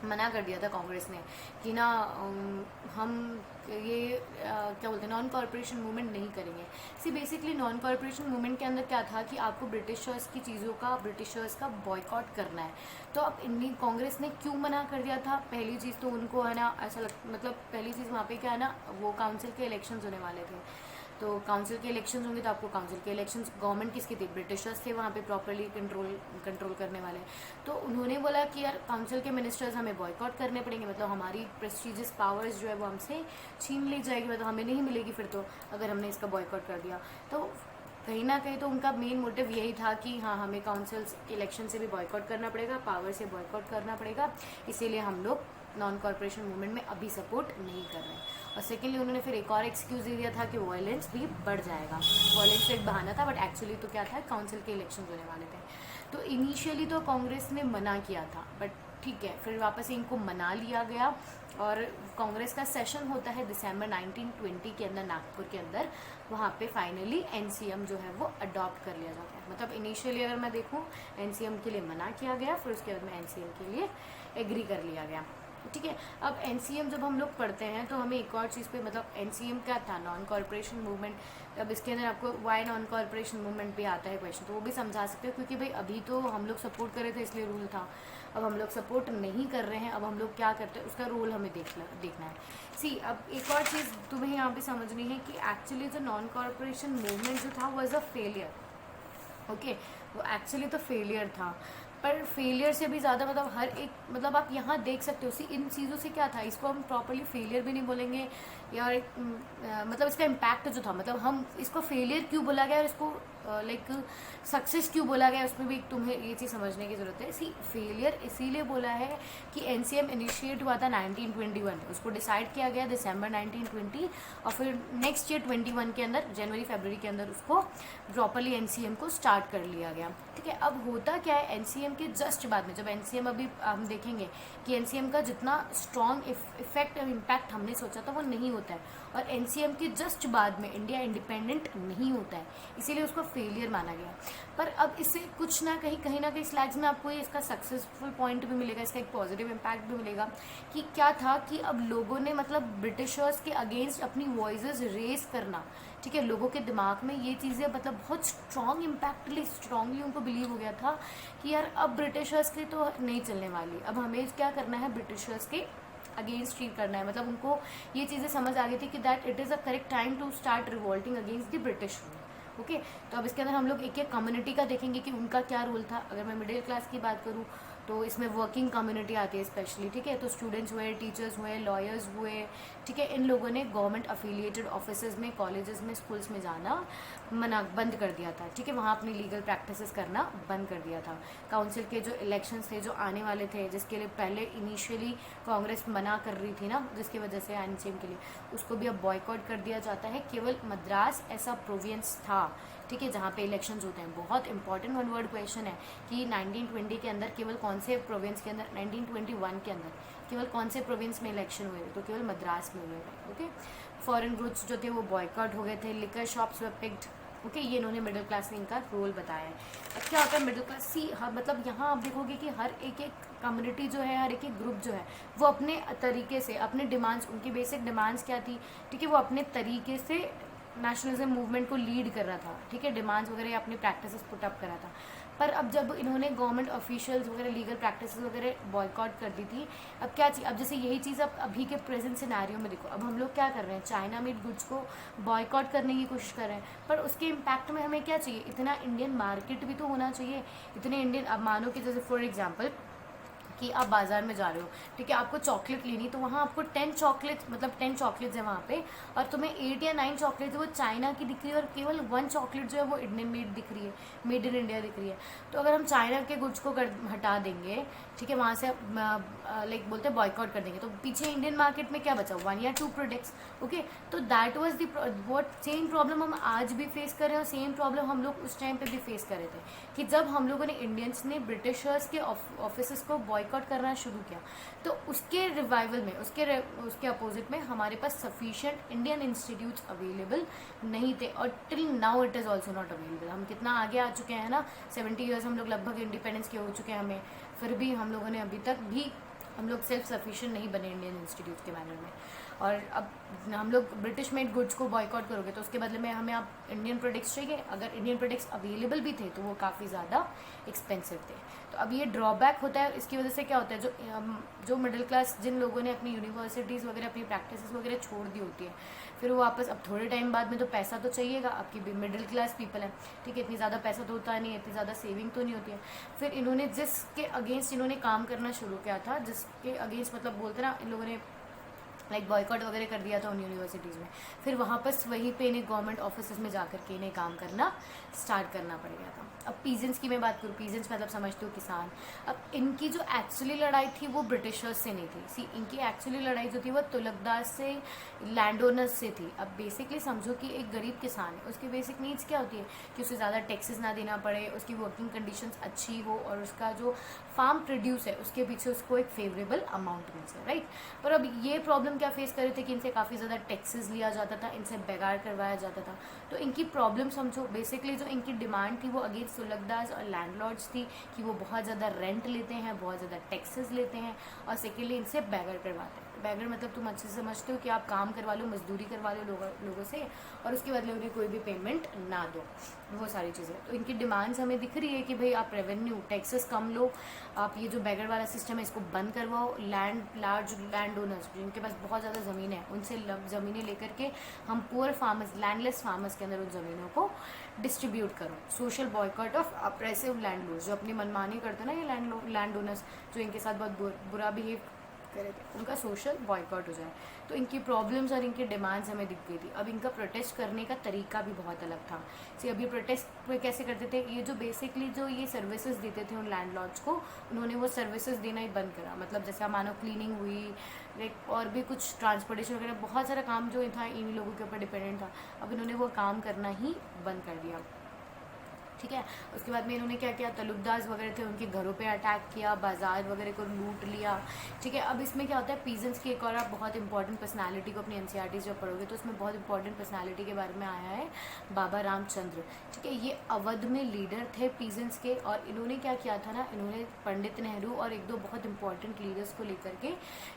मना कर दिया था कांग्रेस ने कि ना हम ये क्या बोलते हैं, नॉन कॉरपोरेशन मूवमेंट नहीं करेंगे। See basically non corporation movement के अंदर क्या था कि आपको ब्रिटिशर्स की चीज़ों का, ब्रिटिशर्स का बॉयकॉट करना है। तो अब इंडियन कांग्रेस ने क्यों मना कर दिया था, पहली चीज़ तो उनको है ना ऐसा मतलब पहली चीज़ वहाँ पे क्या है ना, वो काउंसिल के इलेक्शंस होने वाले थे, तो काउंसिल के इलेक्शंस होंगे तो आपको काउंसिल के इलेक्शंस, गवर्नमेंट किसकी थी, ब्रिटिशर्स थे वहाँ पे प्रॉपर्ली कंट्रोल करने वाले। तो उन्होंने बोला कि यार काउंसिल के मिनिस्टर्स हमें बॉयकॉट करने पड़ेंगे, मतलब हमारी प्रेस्टीजियस पावर्स जो है वो हमसे छीन ली जाएगी, मतलब हमें नहीं मिलेगी फिर तो अगर हमने इसका बॉयकॉट कर दिया। तो कहीं ना कहीं तो उनका मेन मोटिव यही था कि हाँ हमें काउंसिल इलेक्शन से भी बॉयकॉट करना पड़ेगा, पावर से बॉयकॉट करना पड़ेगा, इसीलिए हम लोग नॉन कॉरपोरेशन मूवमेंट में अभी सपोर्ट नहीं कर रहे हैं। और सेकेंडली उन्होंने फिर एक और एक्सक्यूज़ दे दिया था कि वायलेंस भी बढ़ जाएगा। वायलेंस एक बहाना था, बट एक्चुअली तो क्या था, काउंसिल के इलेक्शन होने वाले थे। तो इनिशियली तो कांग्रेस ने मना किया था, बट ठीक है फिर वापस इनको मना लिया गया और कांग्रेस का सेशन होता है दिसंबर 1920 के अंदर नागपुर के अंदर, वहाँ पे फाइनली एनसीएम जो है वो अडॉप्ट कर लिया जाता है। मतलब इनिशियली अगर मैं देखूँ एनसीएम के लिए मना किया गया, फिर उसके बाद में एनसीएम के लिए एग्री कर लिया गया। ठीक है। अब एनसीएम जब हम लोग पढ़ते हैं तो हमें एक और चीज़ पे, मतलब एनसीएम क्या था, नॉन कॉर्पोरेशन मूवमेंट। अब इसके अंदर आपको वाई नॉन कॉर्पोरेशन मूवमेंट भी आता है क्वेश्चन, तो वो भी समझा सकते हो, क्योंकि भाई अभी तो हम लोग सपोर्ट कर रहे थे इसलिए रूल था, अब हम लोग सपोर्ट नहीं कर रहे हैं, अब हम लोग क्या करते हैं उसका रोल हमें देखना है। सी अब एक और चीज़ तुम्हें यहाँ पे समझनी है कि एक्चुअली जो नॉन कॉर्पोरेशन मूवमेंट जो था वॉज अ फेलियर। ओके, वो एक्चुअली तो फेलियर था, पर फेलियर से भी ज़्यादा मतलब हर एक, मतलब आप यहाँ देख सकते हो इन चीज़ों से क्या था, इसको हम प्रॉपरली फेलियर भी नहीं बोलेंगे, या मतलब इसका इम्पैक्ट जो था, मतलब हम इसको फेलियर क्यों बोला गया और इसको लाइक सक्सेस क्यों बोला गया, उसमें भी तुम्हें ये चीज़ समझने की ज़रूरत है। फेलियर इसीलिए बोला है कि एनसीएम इनिशिएट हुआ था 1921, उसको डिसाइड किया गया दिसंबर 1920, और फिर नेक्स्ट ईयर 21 के अंदर, जनवरी फरवरी के अंदर उसको प्रॉपरली एनसीएम को स्टार्ट कर लिया गया। ठीक है, अब होता क्या है, एनसीएम के जस्ट बाद में, जब एनसीएम अभी हम देखेंगे कि एनसीएम का जितना स्ट्रॉन्ग इफेक्ट और इम्पैक्ट हमने सोचा था वो नहीं होता है, और एनसीएम के जस्ट बाद में इंडिया इंडिपेंडेंट नहीं होता है, इसीलिए उसको फेलियर माना गया। पर अब इससे कुछ ना कहीं स्लाइड्स में आपको इसका सक्सेसफुल पॉइंट भी मिलेगा, इसका एक पॉजिटिव इम्पैक्ट भी मिलेगा कि क्या था कि अब लोगों ने मतलब ब्रिटिशर्स के अगेंस्ट अपनी वॉइसेस रेज करना, ठीक है, लोगों के दिमाग में ये चीज़ें मतलब बहुत स्ट्रांगली उनको बिलीव हो गया था कि यार अब ब्रिटिशर्स की तो नहीं चलने वाली, अब हमें क्या करना है, ब्रिटिशर्स के अगेंस्ट ही करना है। मतलब उनको ये चीज़ें समझ आ गई थी कि that it is a correct time to start revolting against the British rule. Okay, तो अब इसके अंदर हम लोग एक एक कम्युनिटी का देखेंगे कि उनका क्या रोल था। अगर मैं मिडिल क्लास की बात करूँ तो इसमें वर्किंग कम्युनिटी आती है स्पेशली, ठीक है, तो स्टूडेंट्स हुए, टीचर्स हुए, लॉयर्स हुए, ठीक है, इन लोगों ने गवर्नमेंट अफिलिएटेड ऑफिसेज में, कॉलेजेस में, स्कूल्स में जाना बंद कर दिया था, ठीक है, वहाँ अपनी लीगल प्रैक्टिसेस करना बंद कर दिया था। काउंसिल के जो इलेक्शंस थे जो आने वाले थे, जिसके लिए पहले इनिशियली कांग्रेस मना कर रही थी ना, जिसकी वजह से एनसीएम के लिए, उसको भी अब बॉयकॉट कर दिया जाता है। केवल मद्रास ऐसा प्रोविंस था, ठीक है, जहाँ पे इलेक्शंस होते हैं। बहुत इंपॉर्टेंट वन वर्ड क्वेश्चन है कि 1920 के अंदर केवल कौन से प्रोविंस के अंदर, 1921 के अंदर केवल कौन से प्रोविंस में इलेक्शन हुए थे, तो केवल मद्रास में हुए थे। ओके, फॉरेन गुड्स जो थे वो बॉयकॉट हो गए थे, लिकर शॉप्स वर पिक्ड। ओके, ये इन्होंने मिडिल क्लास ने इनका रोल बताया है। अब क्या होता है मिडिल क्लास, मतलब यहाँ आप देखोगे कि हर एक कम्युनिटी जो है, हर एक ग्रुप जो है, वो अपने तरीके से अपने डिमांड्स, उनकी बेसिक डिमांड्स क्या थी, ठीक है, वो अपने तरीके से नेशनलिज्म मूवमेंट को लीड कर रहा था, ठीक है, डिमांड्स वगैरह अपनी प्रैक्टिसेस पुट अप करा था। पर अब जब इन्होंने गवर्नमेंट ऑफिशियल्स वगैरह लीगल प्रैक्टिसेस वगैरह बॉयकॉट कर दी थी, अब क्या चाहिए, अब जैसे यही चीज़ अब अभी के प्रेजेंट सिनेरियो में देखो, अब हम लोग क्या कर रहे हैं, चाइना मेड गुड्स को बॉयकॉट करने की कोशिश कर रहे हैं, पर उसके इम्पैक्ट में हमें क्या चाहिए, इतना इंडियन मार्केट भी तो होना चाहिए, इतने इंडियन। अब मानो कि जैसे फॉर एग्जाम्पल कि आप बाज़ार में जा रहे हो, ठीक है, आपको चॉकलेट लेनी, तो वहाँ आपको 10 चॉकलेट्स, मतलब 10 चॉकलेट्स है वहाँ पे, और तुम्हें 8 या 9 चॉकलेट्स वो चाइना की दिख रही है, और केवल 1 चॉकलेट जो है वो इंडियन मेड दिख रही है, मेड इन इंडिया दिख रही है। तो अगर हम चाइना के गुड्स को हटा देंगे, ठीक है, वहाँ से लाइक बोलते हैं बॉयकॉट कर देंगे, तो पीछे इंडियन मार्केट में क्या बचा, 1 या 2 प्रोडक्ट्स। ओके, तो that was the what same problem हम आज भी फेस कर रहे हैं, और सेम प्रॉब्लम हम लोग उस टाइम पे भी फेस कर रहे थे कि जब हम लोगों ने, इंडियंस ने ब्रिटिशर्स के ऑफिस को बॉयकॉट करना शुरू किया, तो उसके रिवाइवल में, उसके अपोजिट में हमारे पास सफिशिएंट इंडियन इंस्टीट्यूट्स अवेलेबल नहीं थे, और till now it is also not available. हम कितना आगे आ चुके हैं ना, 70 ईयर्स हम लोग लगभग इंडिपेंडेंस के हो चुके हैं हमें, फिर भी हम लोगों ने अभी तक भी हम लोग सेल्फ सफिशिएंट नहीं बने इंडियन इंस्टीट्यूट के मैनर में। और अब हम लोग ब्रिटिश मेड गुड्स को बॉयकॉट करोगे तो उसके बदले में हमें आप इंडियन प्रोडक्ट्स चाहिए, अगर इंडियन प्रोडक्ट्स अवेलेबल भी थे तो वो काफ़ी ज़्यादा एक्सपेंसिव थे। तो अब ये ड्रॉबैक होता है, इसकी वजह से क्या होता है, जो मिडिल क्लास, जिन लोगों ने अपनी यूनिवर्सिटीज़ वगैरह, अपनी प्रैक्टिसेस वगैरह छोड़ दी होती है, फिर वो वापस, अब थोड़े टाइम बाद में तो पैसा तो चाहिएगा, आपकी भी मिडिल क्लास पीपल है, ठीक है, इतनी ज़्यादा पैसा तो होता नहीं है, इतनी ज़्यादा सेविंग तो नहीं होती है। फिर इन्होंने जिसके अगेंस्ट इन्होंने काम करना शुरू किया था, जिसके अगेंस्ट मतलब बोलते ना, इन लोगों ने लाइक बॉयकॉट वगैरह कर दिया था उन यूनिवर्सिटीज़ में, फिर वहाँ पर वहीं पे इन्हें गवर्नमेंट ऑफिस में जाकर के इन्हें काम करना स्टार्ट करना पड़ गया था। अब पीजेंट्स की मैं बात करूँ, पीजेंट्स मतलब समझते हो किसान। अब इनकी जो एक्चुअली लड़ाई थी वो ब्रिटिशर्स से नहीं थी, सी इनकी एक्चुअली लड़ाई जो थी वो तुलकदार से, लैंड ओनर्स से थी। अब बेसिकली समझो कि एक गरीब किसान है, उसकी बेसिक नीड्स क्या होती है कि उसे ज़्यादा टैक्सेस ना देना पड़े, उसकी वर्किंग कंडीशंस अच्छी हो, और उसका जो फार्म प्रोड्यूस है उसके पीछे उसको एक फेवरेबल अमाउंट मिल जाए, राइट। पर अब ये प्रॉब्लम प्रॉब्लम क्या फेस कर रहे थे कि इनसे काफ़ी ज़्यादा टैक्सेस लिया जाता था, इनसे बेगार करवाया जाता था। तो इनकी प्रॉब्लम समझो, बेसिकली जो इनकी डिमांड थी वो अगेंस्ट सुलगदास और लैंडलॉर्ड्स थी कि वो बहुत ज़्यादा रेंट लेते हैं, बहुत ज़्यादा टैक्सेस लेते हैं, और सेकेंडली इनसे बेगार करवाते हैं। बेगर मतलब तुम अच्छे से समझते हो कि आप काम करवा लो, मजदूरी करवा लो लोगों से, और उसके बदले उन्हें कोई भी पेमेंट ना दो, वो सारी चीज़ें। तो इनकी डिमांड्स हमें दिख रही है कि भाई आप रेवेन्यू टैक्सेस कम लो, आप ये जो बेगर वाला सिस्टम है इसको बंद करवाओ, लार्ज लैंड ओनर्स जिनके पास बहुत ज़्यादा ज़मीन है उनसे ज़मीनें लेकर के हम पुअर फार्मर्स, लैंडलेस फार्मर्स के अंदर उन ज़मीनों को डिस्ट्रीब्यूट करो। Social boycott of oppressive landlords, जो अपनी मनमानी करते हैं ना ये लैंड ओनर्स, जो इनके साथ बहुत बुरा बिहेव करे थे, उनका सोशल बॉयकॉट हो जाए। तो इनकी प्रॉब्लम्स और इनकी डिमांड्स हमें दिख गई थी। अब इनका प्रोटेस्ट करने का तरीका भी बहुत अलग था। अब ये प्रोटेस्ट कैसे करते थे, ये जो बेसिकली जो ये सर्विसेज देते थे उन लैंडलॉर्ड्स को, उन्होंने वो सर्विसेज देना ही बंद करा। मतलब जैसे मानो क्लीनिंग हुई, लाइक और भी कुछ ट्रांसपोर्टेशन वगैरह, बहुत सारा काम जो था इन लोगों के ऊपर डिपेंडेंट था, अब इन्होंने वो काम करना ही बंद कर दिया। ठीक है, उसके बाद में इन्होंने क्या किया, तलुकदार्स वगैरह थे उनके घरों पे अटैक किया, बाजार वगैरह को लूट लिया। ठीक है, अब इसमें क्या होता है, पीजेंट्स की एक और आप बहुत इंपॉर्टेंट पर्सनालिटी को अपनी एनसीईआरटी जब पढ़ोगे तो उसमें बहुत इंपॉर्टेंट पर्सनालिटी के बारे में आया है, बाबा रामचंद्र। ठीक है, ये अवध में लीडर थे पीजेंट्स के, और इन्होंने क्या किया था ना, इन्होंने पंडित नेहरू और एक दो बहुत इंपॉर्टेंट लीडर्स को लेकर के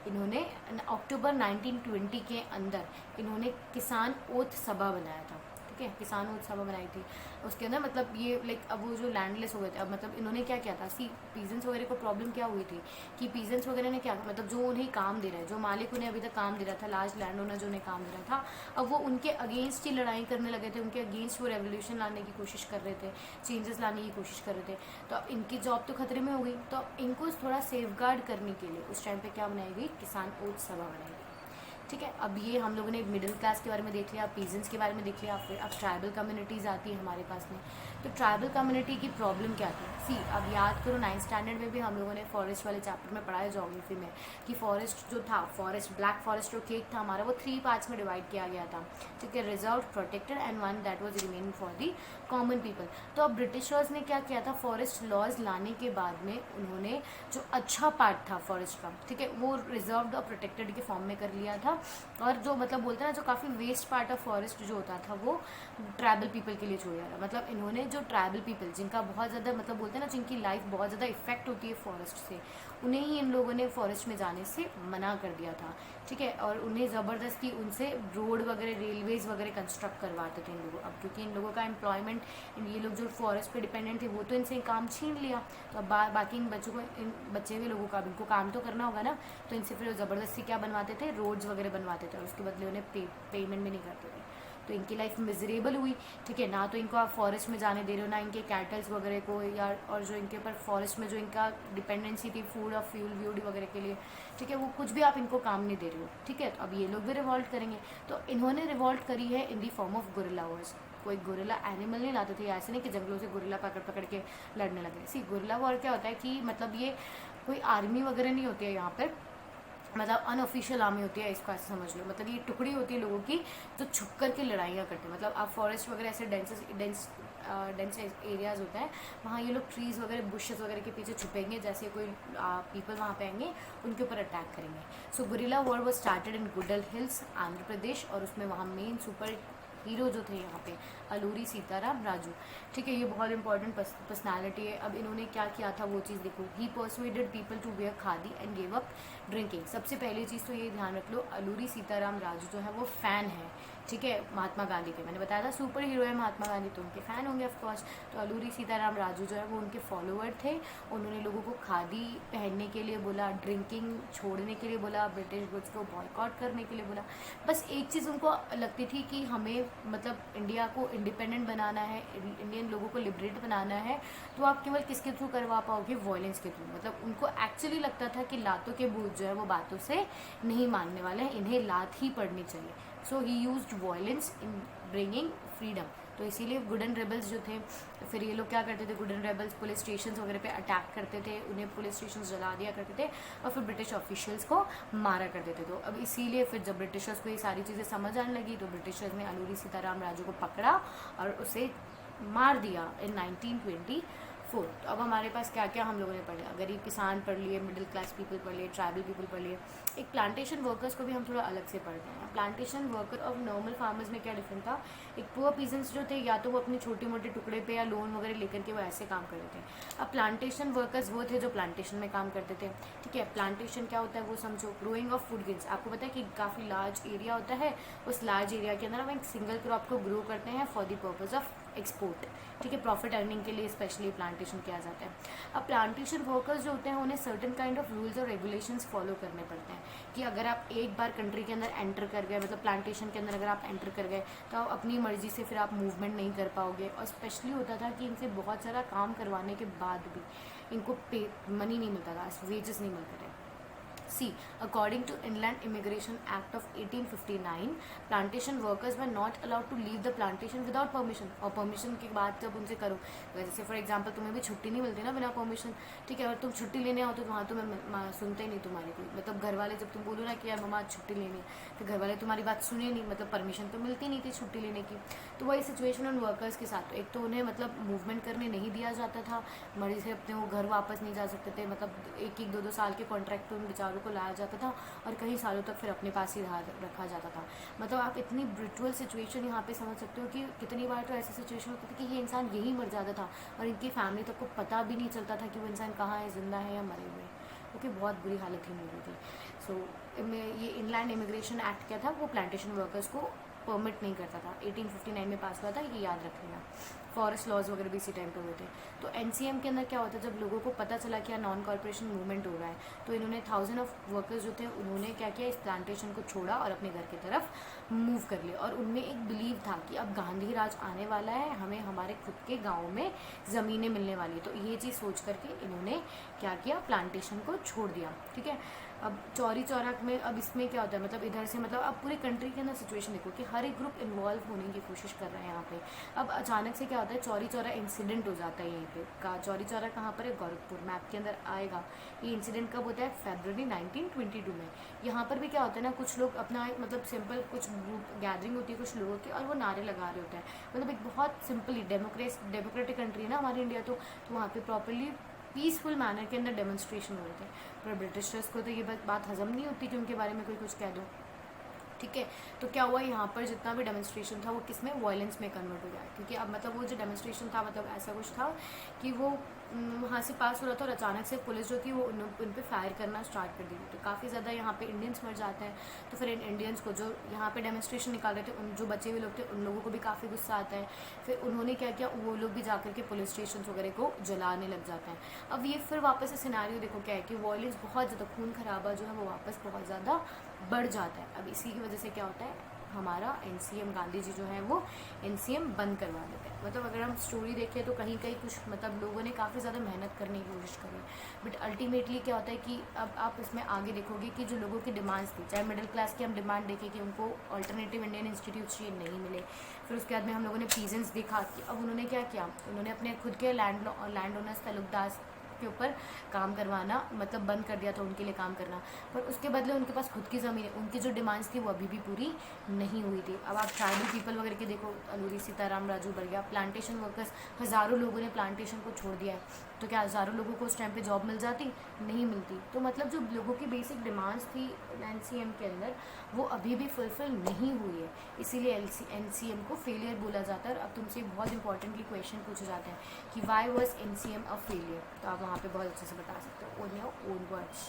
इन्होंने अक्टूबर 1920 के अंदर इन्होंने किसान ओथ सभा बनाया था। ठीक है, किसान उत्सव बनाई थी, उसके अंदर मतलब ये लाइक अब वो जो लैंडलेस हो गए थे, अब मतलब इन्होंने क्या किया था, पीजेंट्स वगैरह को प्रॉब्लम क्या हुई थी कि पीजेंट्स वगैरह ने क्या, मतलब जो उन्हें काम दे रहा है, जो मालिक उन्हें अभी तक काम दे रहा था, लार्ज लैंड ओनर जो उन्हें काम दे रहा था, अब वो उनके अगेंस्ट ही लड़ाई करने लगे थे, उनके अगेंस्ट वो रेवोल्यूशन लाने की कोशिश कर रहे थे, चेंजेस लाने की कोशिश कर रहे थे। तो अब इनकी जॉब तो खतरे में हो गई, तो इनको थोड़ा सेफ गार्ड करने के लिए उस टाइम पर क्या बनाई गई, किसान ओथ सभा बनाई गई। ठीक है, अब ये हम लोगों ने मिडिल क्लास के बारे में देख लिया, पीजेंट्स के बारे में देख लिया, फिर अब ट्राइबल कम्युनिटीज़ आती है हमारे पास में। तो ट्राइबल कम्युनिटी की प्रॉब्लम क्या थी, अब याद करो 9th स्टैंडर्ड में भी हम लोगों ने फॉरेस्ट वाले चैप्टर में पढ़ा है ज्योग्राफी में, कि फॉरेस्ट जो था, फॉरेस्ट ब्लैक फॉरेस्ट जो केक था हमारा, वो 3 पार्ट्स में डिवाइड किया गया था। ठीक है, reserve, protected and one that was remaining for the common people. तो अब ब्रिटिशर्स ने क्या किया था, फॉरेस्ट लॉज लाने के बाद में उन्होंने जो अच्छा पार्ट था फॉरेस्ट का, ठीक है, वो रिजर्व्ड और प्रोटेक्टेड के फॉर्म में कर लिया था, और जो मतलब बोलते हैं ना, जो काफ़ी वेस्ट पार्ट ऑफ फॉरेस्ट जो होता था वो ट्राइबल पीपल के लिए छोड़ दिया था। मतलब इन्होंने जो ट्राइबल पीपल जिनका बहुत ज़्यादा मतलब बोलते हैं ना, जिनकी लाइफ बहुत ज़्यादा इफेक्ट होती है फॉरेस्ट से, उन्हें ही इन लोगों ने फॉरेस्ट में जाने से मना कर दिया था। ठीक है, और उन्हें ज़बरदस्ती उनसे रोड वगैरह, रेलवेज़ वगैरह कंस्ट्रक्ट करवाते थे इन लोगों। अब क्योंकि इन लोगों का एम्प्लॉयमेंट, ये लोग जो फॉरेस्ट पे डिपेंडेंट थे वो तो इनसे काम छीन लिया, तो अब बाकी इन बच्चों को, इन बच्चे हुए लोगों का अब इनको काम तो करना होगा ना, तो इनसे फिर ज़बरदस्ती क्या बनवाते थे, रोड्स वगैरह बनवाते थे, और उसके बदले उन्हें पेमेंट भी नहीं करते थे। तो इनकी लाइफ मिजरेबल हुई। ठीक है, ना तो इनको आप फॉरेस्ट में जाने दे रहे हो, ना इनके कैटल्स वगैरह को, या और जो इनके ऊपर फॉरेस्ट में जो इनका डिपेंडेंसी थी फूड और फ्यूल व्यूड वगैरह के लिए, ठीक है, वो कुछ भी आप इनको काम नहीं दे रहे हो। ठीक है, तो अब ये लोग भी रिवॉल्ट करेंगे। तो इन्होंने रिवॉल्ट करी है in the form of guerrilla wars. कोई गोरिल्ला एनिमल नहीं लाते थे, ऐसे नहीं कि जंगलों से गोरिल्ला पकड़ पकड़ के लड़ने लगे। गोरिल्ला वॉर क्या होता है कि मतलब ये कोई आर्मी वगैरह नहीं होती है यहाँ पर, मतलब अनऑफिशियल आर्मी होती है, इसको ऐसे समझ लो। मतलब ये टुकड़ी होती है लोगों की जो छुप कर के लड़ाइयाँ करते हैं। मतलब आप फॉरेस्ट वगैरह ऐसे डेंस एरियाज़ होता है, वहाँ ये लोग ट्रीज़ वगैरह, बुशेस वगैरह के पीछे छुपेंगे, जैसे कोई पीपल वहाँ पे आएंगे उनके ऊपर अटैक करेंगे। So guerrilla war was started in Gudem hills, Andhra Pradesh, और उसमें वहाँ मेन सुपर हीरो जो थे यहाँ पे अलूरी सीताराम राजू। ठीक है, ये बहुत इंपॉर्टेंट पर्सनालिटी है। अब इन्होंने क्या किया था वो चीज़ देखो, he persuaded people to wear khadi and give up drinking. सबसे पहली चीज़ तो ये ध्यान रख लो, अलूरी सीताराम राजू जो है वो फ़ैन है, ठीक है, महात्मा गांधी के। मैंने बताया था सुपर हीरो है महात्मा गांधी, तो उनके फ़ैन होंगे ऑफकोर्स। तो अलूरी सीताराम राजू जो है वो उनके फॉलोअर थे। उन्होंने लोगों को खादी पहनने के लिए बोला, ड्रिंकिंग छोड़ने के लिए बोला, ब्रिटिश गुड्स को बॉयकॉट करने के लिए बोला। बस एक चीज़ उनको लगती थी कि हमें मतलब इंडिया को इंडिपेंडेंट बनाना है, इंडियन लोगों को लिबरेट बनाना है, तो आप केवल किसके थ्रू करवा पाओगे, वॉयलेंस के थ्रू। मतलब उनको एक्चुअली लगता था कि लातों के भूत जो है वो बातों से नहीं मानने वाले हैं, इन्हें लात ही पड़नी चाहिए। So he used violence in bringing freedom. तो इसीलिए गुडन रेबल्स जो थे, फिर ये लोग क्या करते थे, गुडन रेबल्स पुलिस स्टेशन वगैरह पे अटैक करते थे, उन्हें पुलिस स्टेशन जला दिया करते थे, और फिर ब्रिटिश ऑफिशियल्स को मारा करते थे। तो अब इसीलिए फिर जब ब्रिटिशर्स को ये सारी चीज़ें समझ आने लगी, तो ब्रिटिशर्स ने अलूरी सीताराम राजू को पकड़ा और उसे मार दिया इन 1924 फोर्थ, तो अब हमारे पास क्या क्या हम लोगों ने पढ़ा, गरीब किसान पढ़ लिए, मिडिल क्लास पीपल पढ़ लिए, ट्राइबल पीपल पढ़ लिए। एक प्लांटेशन वर्कर्स को भी हम थोड़ा अलग से पढ़ते हैं। प्लांटेशन वर्कर और नॉर्मल फार्मर्स में क्या डिफरेंस था, एक पुअर पीजेंट्स जो थे या तो वो अपने छोटे मोटे टुकड़े पे या लोन वगैरह लेकर के वो ऐसे काम करते थे। अब प्लांटेशन वर्कर्स वो थे जो प्लांटेशन में काम करते थे, ठीक है। प्लांटेशन क्या होता है वो समझो, ग्रोइंग ऑफ फूड ग्रेन्स। आपको पता है कि काफ़ी लार्ज एरिया होता है, उस लार्ज एरिया के अंदर हम एक सिंगल क्रॉप को ग्रो करते हैं for the purpose of export, ठीक है, प्रॉफिट अर्निंग के लिए स्पेशली प्लांटेशन किया जाता है। अब प्लांटेशन वर्कर्स जो होते हैं उन्हें सर्टेन काइंड ऑफ रूल्स और रेगुलेशंस फॉलो करने पड़ते हैं कि अगर आप एक बार कंट्री के अंदर एंटर कर गए, मतलब प्लांटेशन के अंदर अगर आप एंटर कर गए तो आप अपनी मर्जी से फिर आप मूवमेंट नहीं कर पाओगे। और स्पेशली होता था कि इनसे बहुत सारा काम करवाने के बाद भी इनको पे मनी नहीं मिलता था, वेजेस नहीं मिलते थे। See, according to Inland Immigration Act of 1859, plantation workers were not allowed to leave the plantation without permission। और परमिशन की बात जब उनसे करो, जैसे फॉर एग्जांपल तुम्हें भी छुट्टी नहीं मिलती ना बिना परमिशन, ठीक है, और तुम छुट्टी लेने आओ तो वहाँ तुम्हें सुनते ही नहीं तुम्हारी कोई, मतलब घर वाले जब तुम बोलो ना कि यार मम्मा छुट्टी लेनी, तो घर वाले तुम्हारी बात सुने नहीं, मतलब परमिशन तो मिलती नहीं थी छुट्टी लेने की। तो वही सिचुएशन उन वर्कर्स के साथ, एक तो उन्हें मतलब मूवमेंट करने नहीं दिया जाता था, मर्जी से अपने वो घर वापस नहीं जा सकते थे, मतलब एक एक दो दो साल के कॉन्ट्रैक्ट पर उन बेचारों को लाया जाता था और कई सालों तक फिर अपने पास ही रखा जाता था। मतलब आप इतनी ब्रिटुअल सिचुएशन यहाँ पे समझ सकते हो कि कितनी बार तो ऐसी सिचुएशन होती थी कि ये इंसान यही मर जाता था और इनकी फैमिली तक को पता भी नहीं चलता था कि वो इंसान कहाँ है, जिंदा है या मरे हुए, क्योंकि बहुत बुरी हालत ही नहीं थी। सो ये इनलैंड इमिग्रेशन एक्ट क्या था, वो प्लांटेशन वर्कर्स को परमिट नहीं करता था। 1859 में पास हुआ था, ये याद रख लेना। फॉरेस्ट लॉज वगैरह भी इसी टाइम पे हुए थे। तो एनसीएम के अंदर क्या होता है, जब लोगों को पता चला कि नॉन कॉर्पोरेशन मूवमेंट हो रहा है तो इन्होंने 1000 ऑफ वर्कर्स जो थे उन्होंने क्या किया, इस प्लांटेशन को छोड़ा और अपने घर की तरफ मूव कर लिया। और उनमें एक बिलीव था कि अब गांधी राज आने वाला है, हमें हमारे खुद के गाँव में ज़मीनें मिलने वाली है। तो ये चीज़ सोच करके इन्होंने क्या किया, प्लांटेशन को छोड़ दिया, ठीक है। अब चौरी चौरा में अब इसमें क्या होता है, मतलब इधर से मतलब अब पूरी कंट्री के अंदर सिचुएशन देखो कि हर एक ग्रुप इन्वॉल्व होने की कोशिश कर रहे हैं यहाँ पे। अब अचानक से क्या होता है, चौरी चौरा इंसिडेंट हो जाता है यहीं पे। चौरी चौरा कहाँ पर है, गोरखपुर, मैप के अंदर आएगा। ये इंसिडेंट कब होता है, फरवरी 1922 में। यहाँ पर भी क्या होता है ना, कुछ लोग अपना मतलब सिंपल कुछ ग्रुप गैदरिंग होती है कुछ लोगों की, और वो नारे लगा रहे होते हैं। मतलब एक बहुत सिंपली डेमोक्रेटिक कंट्री है ना हमारी इंडिया, तो वहाँ पे प्रॉपरली पीसफुल मैनर के अंदर डेमोन्स्ट्रेशन हो रहे थे। पर ब्रिटिशर्स को तो ये बात हजम नहीं होती कि उनके बारे में कोई कुछ कह दो, ठीक है। तो क्या हुआ, यहाँ पर जितना भी डेमोन्स्ट्रेशन था वो किस में, वायलेंस में कन्वर्ट हो गया, क्योंकि अब मतलब वो जो डेमोन्स्ट्रेशन था मतलब ऐसा कुछ था कि वो वहाँ से पास हो रहा था और अचानक से पुलिस जो थी वो उन पर फायर करना स्टार्ट कर दी थी। तो काफ़ी ज़्यादा यहाँ पे इंडियंस मर जाते हैं। तो फिर इन इंडियंस को जो यहाँ पे डेमोन्स्ट्रेशन निकाल रहे थे, उन जो बचे हुए लोग थे उन लोगों को भी काफ़ी गुस्सा आता है। फिर उन्होंने क्या किया, वो लोग भी जाकर के पुलिस स्टेशन वगैरह को जलाने लग जाते हैं। अब ये फिर वापस से सिनेरियो देखो क्या है कि वायलेंस बहुत ज़्यादा, खून खराबा जो है वो वापस बहुत ज़्यादा बढ़ जाता है। अब इसी की वजह से क्या होता है, हमारा एनसीएम गांधी जी जो है वो एनसीएम बंद करवा देते हैं। मतलब अगर हम स्टोरी देखें तो कहीं कहीं कुछ मतलब लोगों ने काफ़ी ज़्यादा मेहनत करने की कोशिश करी, बट अल्टीमेटली क्या होता है कि अब आप इसमें आगे देखोगे कि जो लोगों की डिमांड्स थी, चाहे मिडिल क्लास की हम डिमांड देखें कि उनको अल्टरनेटिव इंडियन इंस्टीट्यूट्स ये नहीं मिले। फिर उसके बाद में हम लोगों ने पीजेंट्स देखा कि अब उन्होंने क्या किया, उन्होंने अपने खुद के लैंड ओनर्स तलुकदार के ऊपर काम करवाना मतलब बंद कर दिया था, उनके लिए काम करना। पर उसके बदले उनके पास खुद की ज़मीन, उनकी जो डिमांड्स थी वो अभी भी पूरी नहीं हुई थी। अब आप ट्राइबल पीपल वगैरह के देखो, अलूरी सीताराम राजू बरगया, प्लांटेशन वर्कर्स, हज़ारों लोगों ने प्लांटेशन को छोड़ दिया है। तो क्या हज़ारों लोगों को उस टाइम पे जॉब मिल जाती, नहीं मिलती। तो मतलब जो लोगों की बेसिक डिमांड्स थी एनसीएम के अंदर वो अभी भी फुलफिल नहीं हुई है, इसीलिए एनसीएम को फेलियर बोला जाता है। और अब तुमसे बहुत इंपॉर्टेंटली क्वेश्चन पूछे जाते हैं कि why was NCM a failure, तो आप वहाँ पे बहुत अच्छे से बता सकते हो own your own words.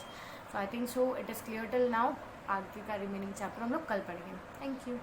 So I think so it is clear till now. आगे का रिमेनिंग चैप्टर हम लोग कल पढ़ेंगे। Thank you.